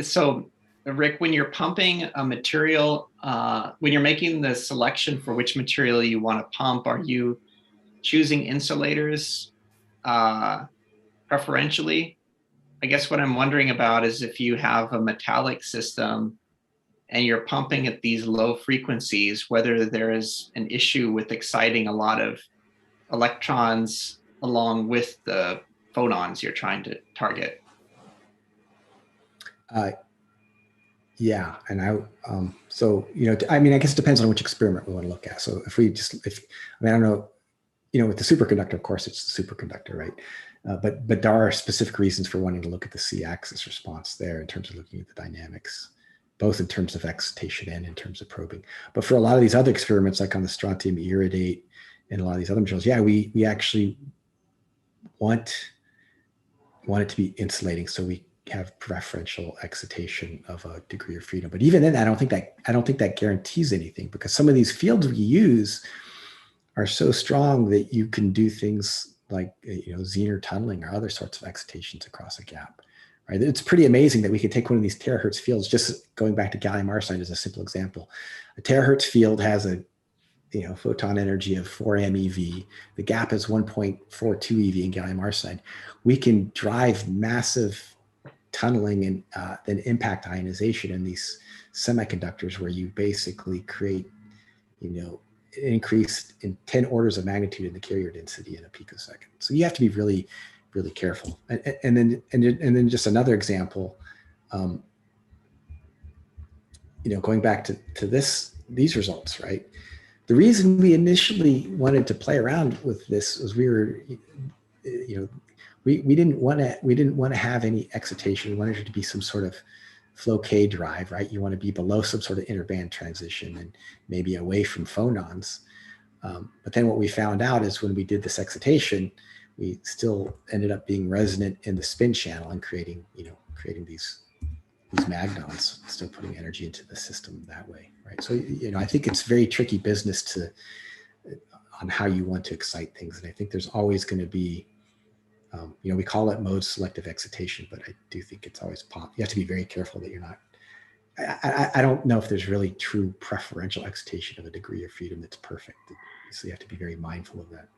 So Rick, when you're pumping a material, when you're making the selection for which material you want to pump, are you choosing insulators preferentially? I guess what I'm wondering about is if you have a metallic system and you're pumping at these low frequencies, whether there is an issue with exciting a lot of electrons along with the phonons you're trying to target. Yeah, and I guess it depends on which experiment we want to look at. So I don't know, with the superconductor, of course, it's the superconductor, right? But there are specific reasons for wanting to look at the C-axis response there in terms of looking at the dynamics, both in terms of excitation and in terms of probing. But for a lot of these other experiments, like on the strontium iridate and a lot of these other materials, yeah, we actually want it to be insulating, so we have preferential excitation of a degree of freedom. But even then, I don't think that guarantees anything, because some of these fields we use are so strong that you can do things like Zener tunneling or other sorts of excitations across a gap. Right? It's pretty amazing that we could take one of these terahertz fields, just going back to gallium arsenide as a simple example. A terahertz field has a photon energy of 4 MeV. The gap is 1.42 eV in gallium arsenide. We can drive massive tunneling and then impact ionization in these semiconductors, where you basically create, an increase in 10 orders of magnitude in the carrier density in a picosecond. So you have to be really, really careful. And then just another example, going back to these results, right? The reason we initially wanted to play around with this was we didn't want to have any excitation. We wanted it to be some sort of Floquet drive, right? You want to be below some sort of interband transition and maybe away from phonons. But then what we found out is when we did this excitation, we still ended up being resonant in the spin channel and creating these magnons, still putting energy into the system that way, right? So, I think it's very tricky business on how you want to excite things. And I think there's always going to be, we call it mode selective excitation, but I do think it's always you have to be very careful that you're not, I don't know if there's really true preferential excitation of a degree of freedom that's perfect. So you have to be very mindful of that.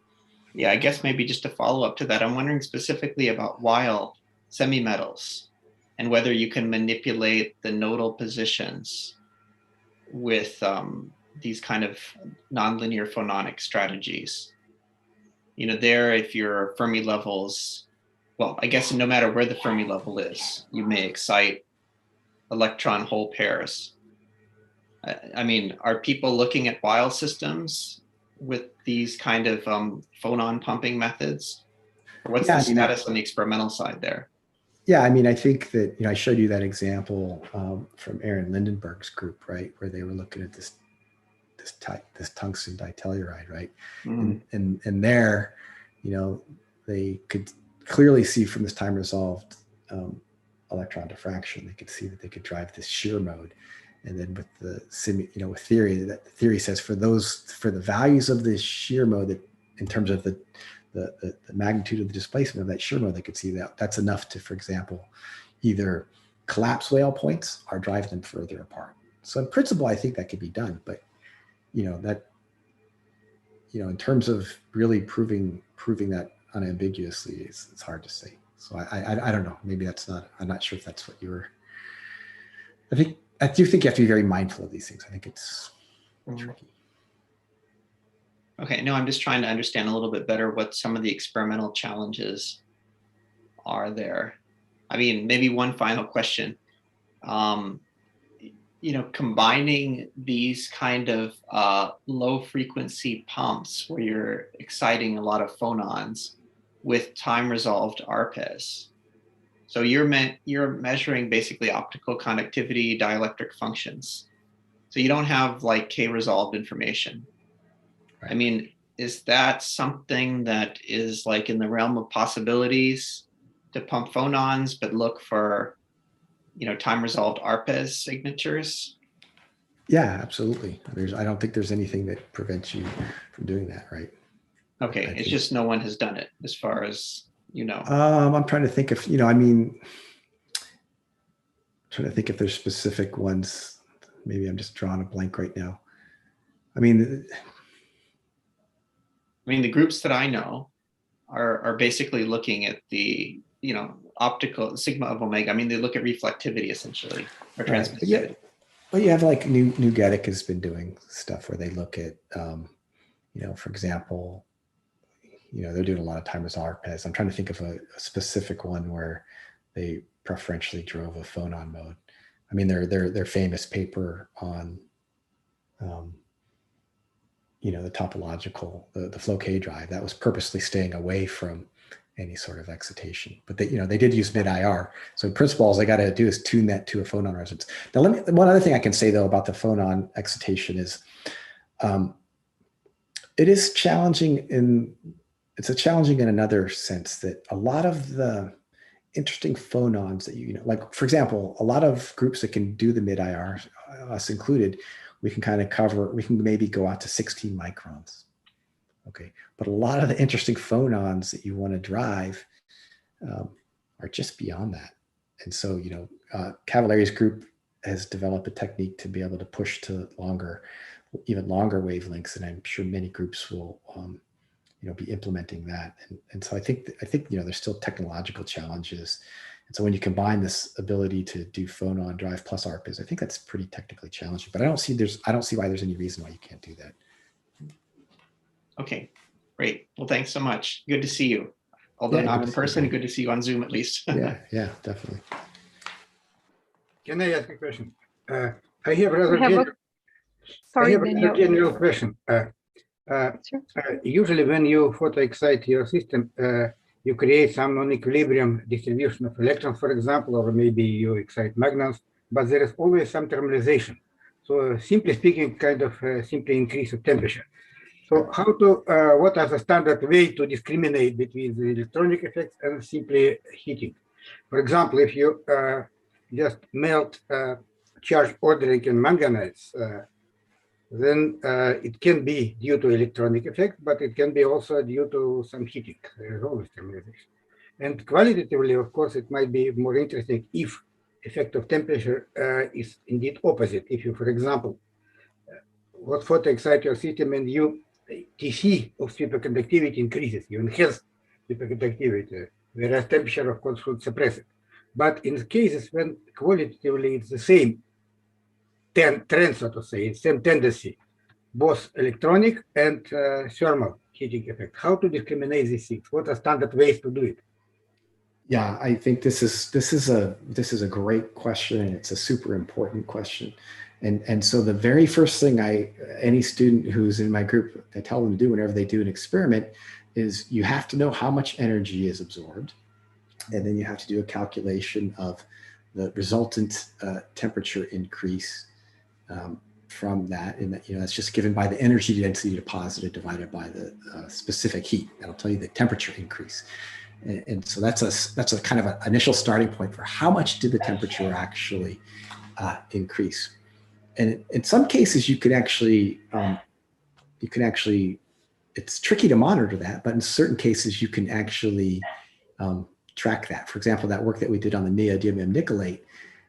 Yeah, I guess maybe just to follow up to that, I'm wondering specifically about Weil semimetals and whether you can manipulate the nodal positions with these kind of nonlinear phononic strategies. If your Fermi levels, well, I guess no matter where the Fermi level is, you may excite electron hole pairs. I mean, are people looking at Weil systems with these kind of phonon pumping methods? Or what's the status on the experimental side there? Yeah, I mean, I think that, I showed you that example from Aaron Lindenberg's group, right, where they were looking at this tungsten ditelluride, right? Mm-hmm. And there, they could clearly see from this time resolved electron diffraction, they could see that they could drive this shear mode. And then with the with theory, that the theory says for the values of this shear mode, that in terms of the magnitude of the displacement of that shear mode, they could see that that's enough to, for example, either collapse Weil points or drive them further apart. So in principle, I think that could be done, but that in terms of really proving that unambiguously, it's hard to say. So I don't know. Maybe that's not. I'm not sure if that's what you were. I do think you have to be very mindful of these things. I think it's tricky. Okay, no, I'm just trying to understand a little bit better what some of the experimental challenges are there. I mean, maybe one final question. You know, combining these kind of low frequency pumps where you're exciting a lot of phonons with time resolved ARPEs. So you're measuring basically optical conductivity, dielectric functions. So you don't have like K-resolved information. Right. I mean, is that something that is like in the realm of possibilities to pump phonons, but look for, you know, time resolved ARPEs signatures? Yeah, absolutely. I don't think there's anything that prevents you from doing that, right? Okay, it's just no one has done it as far as you know. I'm trying to think if, you know, I mean, trying to think if there's specific ones. Maybe I'm just drawing a blank right now. I mean, the groups that I know are basically looking at the, you know, optical sigma of omega. I mean, they look at reflectivity essentially, or transmissivity. Right. Well, you have like New Getic has been doing stuff where they look at, you know, for example, you know, they're doing a lot of time as ARPEs. I'm trying to think of a specific one where they preferentially drove a phonon mode. I mean, their famous paper on, you know, the topological, the Floquet drive, that was purposely staying away from any sort of excitation. But they, you know, they did use mid-IR. So in principle, all they got to do is tune that to a phonon resonance. Now, one other thing I can say though about the phonon excitation is, it is challenging it's challenging in another sense that a lot of the interesting phonons that you know, like for example, a lot of groups that can do the mid-IR, us included, we can kind of cover, we can maybe go out to 16 microns. Okay, but a lot of the interesting phonons that you want to drive are just beyond that. And so, you know, Cavallari's group has developed a technique to be able to push to even longer wavelengths, and I'm sure many groups will, you know, be implementing that. And so I think, you know, there's still technological challenges. And so when you combine this ability to do phonon drive plus ARPEs, I think that's pretty technically challenging. But I don't see why there's any reason why you can't do that. Okay, great. Well, thanks so much. Good to see you. Although not in person, good to see you on Zoom at least. yeah, definitely. Can I ask a question? I have a general question. Sure. Usually when you photo-excite your system, you create some non-equilibrium distribution of electrons, for example, or maybe you excite magnons, but there is always some thermalization. So simply speaking, kind of simply increase of temperature. So what are the standard way to discriminate between the electronic effects and simply heating? For example, if you just melt charge ordering in manganites, then it can be due to electronic effect, but it can be also due to some heating. There is always thermalization. And qualitatively, of course, it might be more interesting if effect of temperature is indeed opposite. If you, for example, what photo-excite your system and you TC of superconductivity increases, you enhance superconductivity, whereas temperature, of course, should suppress it. But in cases when qualitatively it's the same trend, so to say, it's same tendency, both electronic and thermal heating effect. How to discriminate these things? What are standard ways to do it? Yeah, I think this is a great question, and it's a super important question. And so the very first thing any student who's in my group, I tell them to do whenever they do an experiment is you have to know how much energy is absorbed. And then you have to do a calculation of the resultant temperature increase from that. And that, you know, that's just given by the energy density deposited divided by the specific heat. That'll tell you the temperature increase. And so that's a kind of an initial starting point for how much did the temperature actually increase. And in some cases, you can actually, it's tricky to monitor that, but in certain cases, you can actually track that. For example, that work that we did on the neodymium nickelate,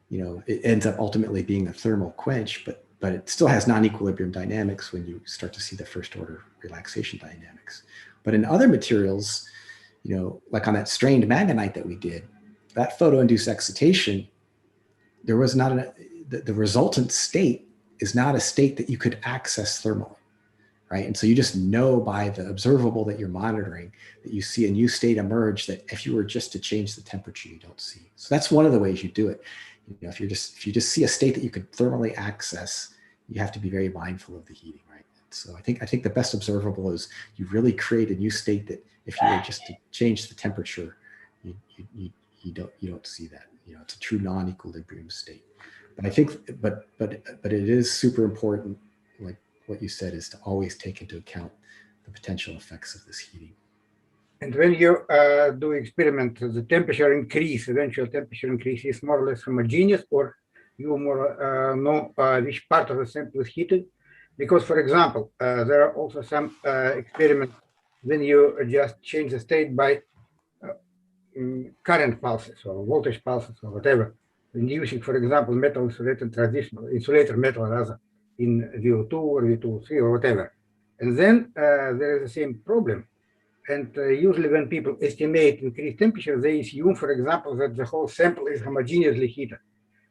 you know, it ends up ultimately being a thermal quench, but it still has non-equilibrium dynamics when you start to see the first order relaxation dynamics. But in other materials, you know, like on that strained manganite that we did, that photo-induced excitation, there was not the resultant state is not a state that you could access thermally, right? And so you just know by the observable that you're monitoring that you see a new state emerge that if you were just to change the temperature, you don't see. So that's one of the ways you do it. You know, if you just see a state that you could thermally access, you have to be very mindful of the heating, right? So I think the best observable is you really create a new state that if you were just to change the temperature, you don't see that. You know, it's a true non-equilibrium state. But I think, but it is super important, like what you said, is to always take into account the potential effects of this heating. And when you do experiment, the temperature increase, eventual temperature increase is more or less homogeneous, or you more know which part of the sample is heated? Because, for example, there are also some experiments when you just change the state by current pulses or voltage pulses or whatever, inducing, for example, metal insulated transition, insulator metal rather, in VO2 or VO2-3 or whatever. And then there is the same problem. And usually when people estimate increased temperature, they assume, for example, that the whole sample is homogeneously heated.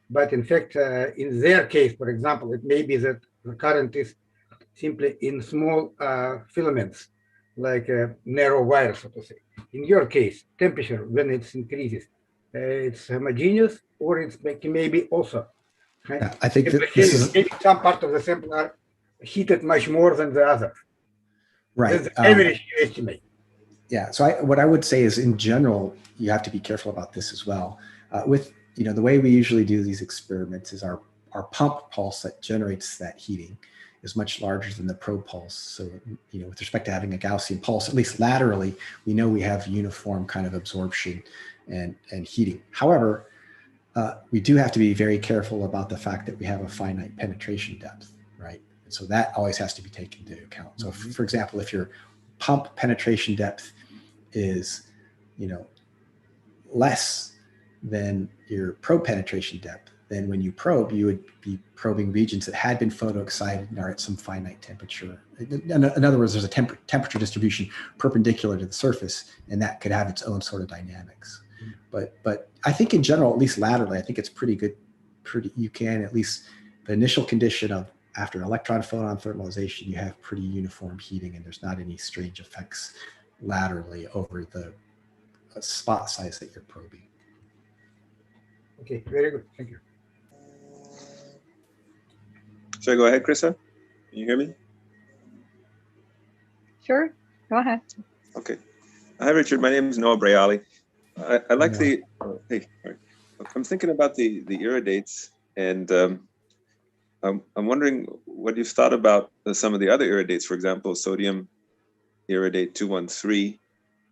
But in fact, in their case, for example, it may be that the current is simply in small filaments, like a narrow wire, so to say. In your case, temperature, when it increases, it's homogeneous, or it's maybe also. Right? Yeah, I think that this is maybe some part of the sample are heated much more than the others. right. That's the average you estimate. Yeah. So what I would say is, in general, you have to be careful about this as well. With the way we usually do these experiments is our pump pulse that generates that heating is much larger than the probe pulse. So, with respect to having a Gaussian pulse, at least laterally, we know we have uniform kind of absorption and heating. However, we do have to be very careful about the fact that we have a finite penetration depth, right? And so that always has to be taken into account. So, for example, if your pump penetration depth is, less than your probe penetration depth, then when you probe, you would be probing regions that had been photoexcited and are at some finite temperature. In other words, there's a temperature distribution perpendicular to the surface, and that could have its own sort of dynamics. But I think in general, at least laterally, I think it's pretty good. You can, at least the initial condition of after electron photon thermalization, you have pretty uniform heating, and there's not any strange effects laterally over the spot size that you're probing. Okay, very good. Thank you. Should I go ahead, Krista? Can you hear me? Sure, go ahead. Okay. Hi, Richard. My name is Noah Brayali. I like the, hey, I'm thinking about the iridates, and I'm wondering what you've thought about some of the other iridates, for example, sodium iridate 213,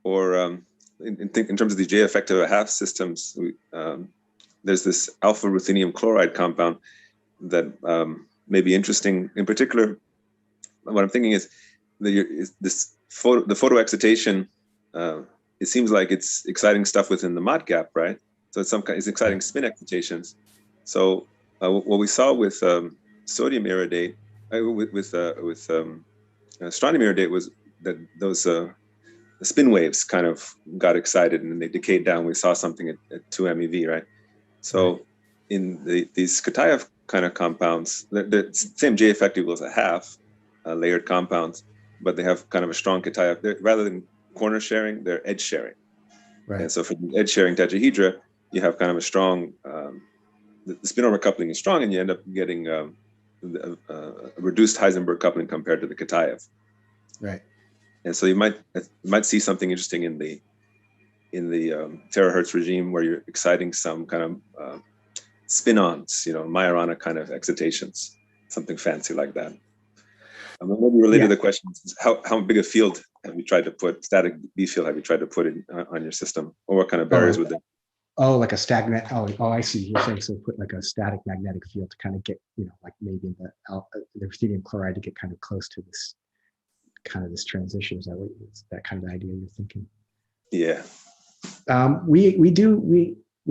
or in terms of the J effective half systems, there's this alpha ruthenium chloride compound that may be interesting. In particular, what I'm thinking is the photoexcitation. It seems like it's exciting stuff within the Mott gap, right? So it's exciting spin excitations. So what we saw with sodium iridate, with strontium iridate, was that those the spin waves kind of got excited and they decayed down. We saw something at 2 MeV, right? So in these Kataev kind of compounds, the same J effect equals a half layered compounds, but they have kind of a strong Kataev. Rather than corner sharing, they're edge sharing. Right. And so for the edge sharing tetrahedra, you have kind of a strong, the spin over coupling is strong, and you end up getting a reduced Heisenberg coupling compared to the Kataev. Right. And so you might see something interesting in the terahertz regime where you're exciting some kind of spin-ons, Majorana kind of excitations, something fancy like that. Maybe related to the question is how big a field have you tried to put, static B field have you tried to put in on your system, or what kind of barriers would they? Oh, like a stagnant. Oh, I see. You're saying so put like a static magnetic field to kind of get, like maybe in the ruthenium chloride to get kind of close to this kind of this transition. Is that kind of idea you're thinking? Yeah. We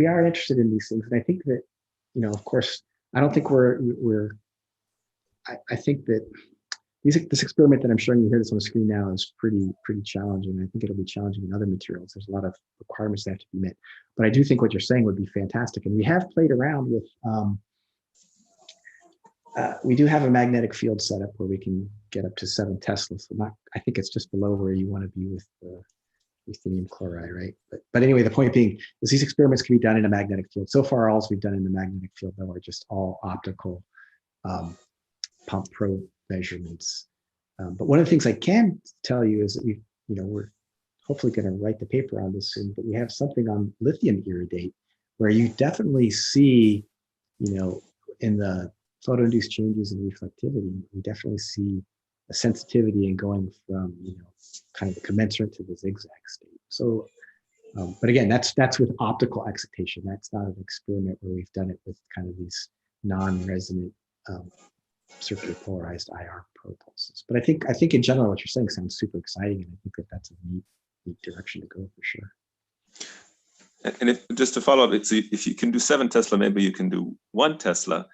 are interested in these things, and I think that, of course, I don't think I think that this experiment that I'm showing you here that's on the screen now is pretty challenging. I think it'll be challenging in other materials. There's a lot of requirements that have to be met. But I do think what you're saying would be fantastic. And we have played around with, we do have a magnetic field setup where we can get up to 7 Tesla. So I think it's just below where you want to be with the ruthenium chloride, right? But anyway, the point being is these experiments can be done in a magnetic field. So far, all we've done in the magnetic field, though, are just all optical pump probe measurements. But one of the things I can tell you is that we're hopefully going to write the paper on this soon, but we have something on lithium iridate where you definitely see, in the photo-induced changes in reflectivity, we definitely see a sensitivity in going from, kind of the commensurate to the zigzag state. So, but again, that's with optical excitation. That's not an experiment where we've done it with kind of these non-resonant circular polarized IR probe pulses. But I think in general, what you're saying sounds super exciting, and I think that's a neat direction to go for sure. And just to follow up, if you can do 7 Tesla, maybe you can do 1 Tesla.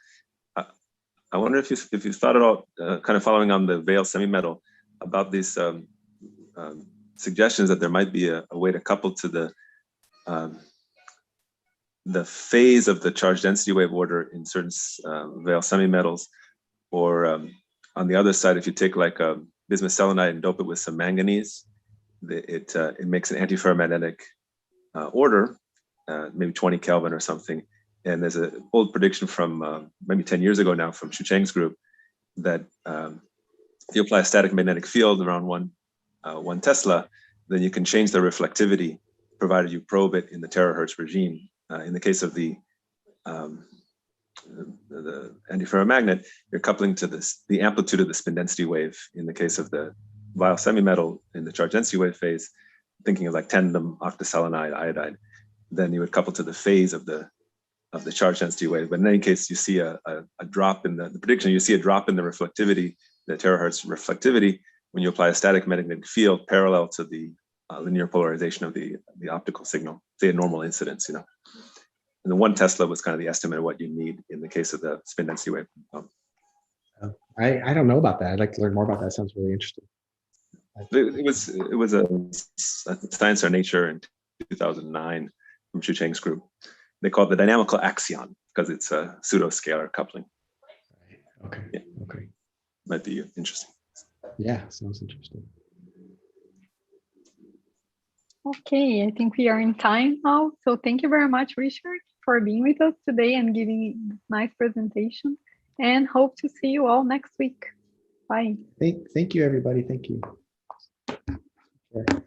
I wonder if you thought at all, kind of following on the Veil semi-metal, about these suggestions that there might be a way to couple to the phase of the charge density wave order in certain Veil semi-metals, or on the other side, if you take like bismuth selenide and dope it with some manganese, it makes an antiferromagnetic order, maybe 20 Kelvin or something. And there's an old prediction from maybe 10 years ago now from Xu Cheng's group that if you apply a static magnetic field around 1 Tesla, then you can change the reflectivity provided you probe it in the terahertz regime. In the case of the antiferromagnet, you're coupling to the amplitude of the spin density wave. In the case of the Veil semi-metal in the charge density wave phase, thinking of like tandem octaselenide iodide, then you would couple to the phase of the charge density wave. But in any case, you see a drop in the prediction, you see a drop in the reflectivity, the terahertz reflectivity, when you apply a static magnetic field parallel to the linear polarization of the optical signal, say a normal incidence, And the 1 Tesla was kind of the estimate of what you need in the case of the spin density wave. I don't know about that. I'd like to learn more about that. Sounds really interesting. It was a Science or Nature in 2009 from Xu Cheng's group. They call it the dynamical axion because it's a pseudo-scalar coupling. Okay. Yeah. Okay. Might be interesting. Yeah, sounds interesting. Okay, I think we are in time now. So thank you very much, Richard, for being with us today and giving this nice presentation. And hope to see you all next week. Bye. Thank you, everybody. Thank you. Sure.